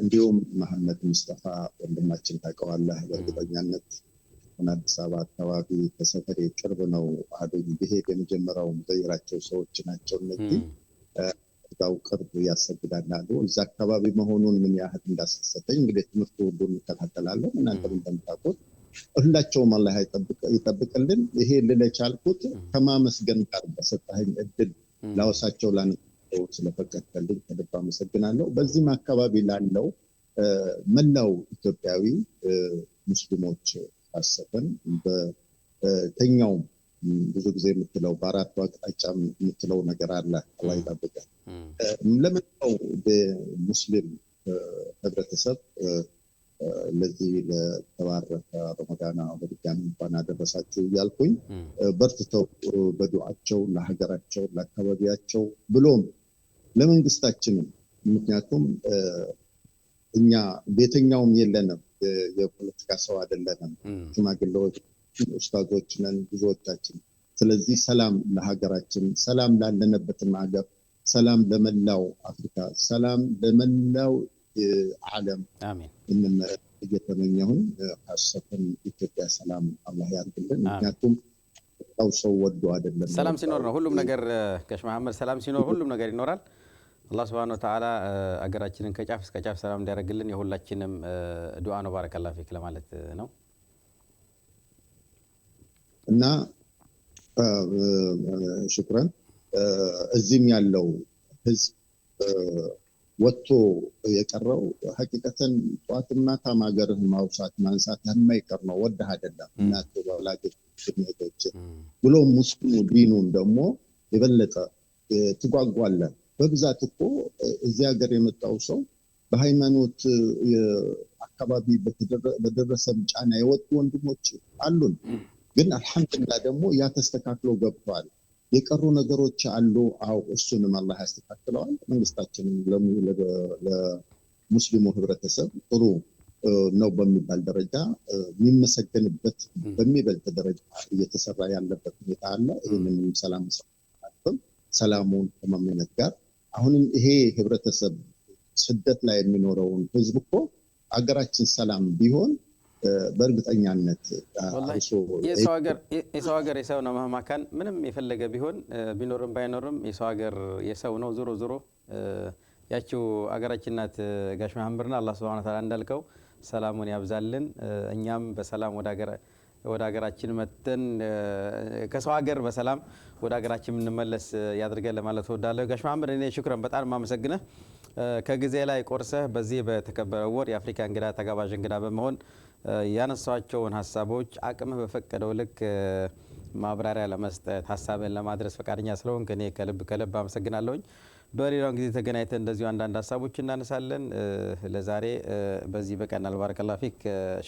እንዲሁም መሐመድ ሙስጠፋ ወንድማችን ታውቀዋለህ በእርግጠኛነት አዲስ አበባ አካባቢ ከሰፈሬ ቅርብ ነው። አዶኝ ብሄድ የመጀመሪያው ዘይራቸው ሰዎች ናቸው። እነዚህ እዛው ቅርብ ያሰግዳሉ። እዛ አካባቢ መሆኑን ምን ያህል እንዳስደሰተኝ እንግዲህ ትምህርቱ ሁሉ እንከታተላለን። እናንተም እንደምታውቁት ሁላቸውም አላህ ይጠብቅልን። ይሄ ልል የቻልኩት ከማመስገን ጋር በሰጣኸኝ እድል ላወሳቸው ላነሳቸው ስለፈቀድክልኝ ከልብ አመሰግናለሁ። በዚህም አካባቢ ላለው መላው ኢትዮጵያዊ ሙስሊሞች አሰፈን በተኛውም ብዙ ጊዜ የምትለው በአራቱ አቅጣጫ የምትለው ነገር አለ። አላህ ይጠብቀን። ለመላው በሙስሊም ህብረተሰብ ለዚህ ለተባረከ ረመዳን በድጋሚ እንኳን አደረሳችሁ እያልኩኝ በርትተው በዱዓቸው ለሀገራቸው ለአካባቢያቸው ብሎም ለመንግስታችንም፣ ምክንያቱም እኛ ቤተኛውም የለንም፣ የፖለቲካ ሰው አይደለንም፣ ሽማግሌዎች ኡስታዞች ነን ብዙዎቻችን። ስለዚህ ሰላም ለሀገራችን፣ ሰላም ላለንበትም ሀገር፣ ሰላም ለመላው አፍሪካ፣ ሰላም ለመላው ዓለም እንመረጥ እየተመኘሁኝ ሐሰተን ኢትዮጵያ ሰላም አላህ ያርግልን። ምክንያቱም ሰው ወዶ አይደለም፣ ሰላም ሲኖር ነው ሁሉም ነገር። ጋሽ መሐመድ ሰላም ሲኖር ሁሉም ነገር ይኖራል። አላህ Subhanahu Wa Ta'ala አገራችንን ከጫፍ እስከ ጫፍ ሰላም እንዲያደርግልን የሁላችንም ዱዓ ነው። ባረከላሁ ፊክ ለማለት ነው። እና ሽክራን እዚህም ያለው ህዝብ ወጥቶ የቀረው ሐቂቀተን ጧትና ታማገርህ ማውሳት ማንሳት የማይቀር ነው ወደ አይደለም እናት ወላጆች ድምቶች ብሎ ሙስሊሙ ዲኑን ደግሞ የበለጠ ትጓጓለ በብዛት እኮ እዚህ ሀገር የመጣው ሰው በሃይማኖት አካባቢ በደረሰ ጫና የወጡ ወንድሞች አሉን ግን አልহামዱሊላህ ደግሞ ያ ተስተካክሎ ገብቷል የቀሩ ነገሮች አሉ አው እሱንም አላህ ያስተካክለዋል መንግስታችንም ለሙስሊሙ ህብረተሰብ ጥሩ ነው በሚባል ደረጃ የሚመሰገንበት በሚበልጥ ደረጃ እየተሰራ ያለበት ሁኔታ አለ ይሄንን ሰላሙን ከመመነት ጋር አሁንም ይሄ ህብረተሰብ ስደት ላይ የሚኖረውን ህዝብ እኮ አገራችን ሰላም ቢሆን በእርግጠኛነት የሰው ሀገር የሰው ነው መማካን ምንም የፈለገ ቢሆን ቢኖርም ባይኖርም የሰው ሀገር የሰው ነው ዞሮ ዞሮ ያቺው አገራችን ናት ጋሽ መሐመድና አላህ Subhanahu Wa Ta'ala እንዳልከው ሰላሙን ያብዛልን እኛም በሰላም ወደ ሀገራችን መተን ከሰው ሀገር በሰላም ወደ ሀገራችን እንመለስ ያድርገን ለማለት ወዳለሁ ጋሽ መሐመድ እኔ ሽክራን በጣም ማመሰግነህ ከጊዜ ላይ ቆርሰህ በዚህ በተከበረው ወር የአፍሪካ እንግዳ ተጋባዥ እንግዳ በመሆን ያነሳቸውን ሐሳቦች አቅምህ በፈቀደው ልክ ማብራሪያ ለመስጠት ሐሳብን ለማድረስ ፈቃደኛ ስለሆንክ እኔ ከልብ አመሰግናለሁኝ በሌላው ጊዜ ተገናኝተን እንደዚሁ አንዳንድ ሐሳቦች እናነሳለን ለዛሬ በዚህ በቀናል ባረከላሁ ፊክ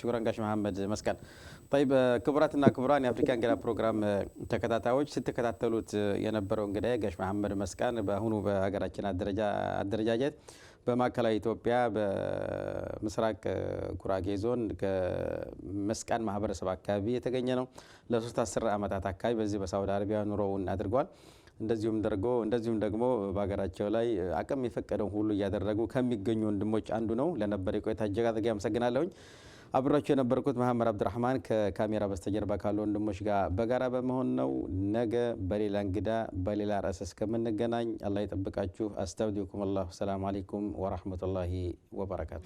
ሽክራን ጋሽ መሐመድ መስቀል طيب ክቡራትና ክቡራን የአፍሪካ እንግዳ ፕሮግራም ተከታታዮች ስትከታተሉት የነበረው እንግዳዬ ጋሽ መሐመድ መስቀል በአሁኑ በሀገራችን አደረጃጀት በማዕከላዊ ኢትዮጵያ በምስራቅ ጉራጌ ዞን ከመስቃን ማህበረሰብ አካባቢ የተገኘ ነው ለ3 ዓመታት አካባቢ በዚህ በሳውዲ አረቢያ ኑሮውን አድርጓል እንደዚሁም ደግሞ በሀገራቸው ላይ አቅም የፈቀደው ሁሉ ያደረጉ ከሚገኙ ወንድሞች አንዱ ነው ለነበር የቆይታ እጅግ አድርጌ አመሰግናለሁ አብራችሁ የነበርኩት መሐመድ አብዱራህማን ከካሜራ በስተጀርባ ካሉ ወንድሞች ጋር በጋራ በመሆን ነው ነገ በሌላ እንግዳ በሌላ ርዕስ እስከምንገናኝ አላህ ይጠብቃችሁ አስተውዲኩም አላህ ሰላም አለይኩም ወራህመቱላሂ ወበረካቱ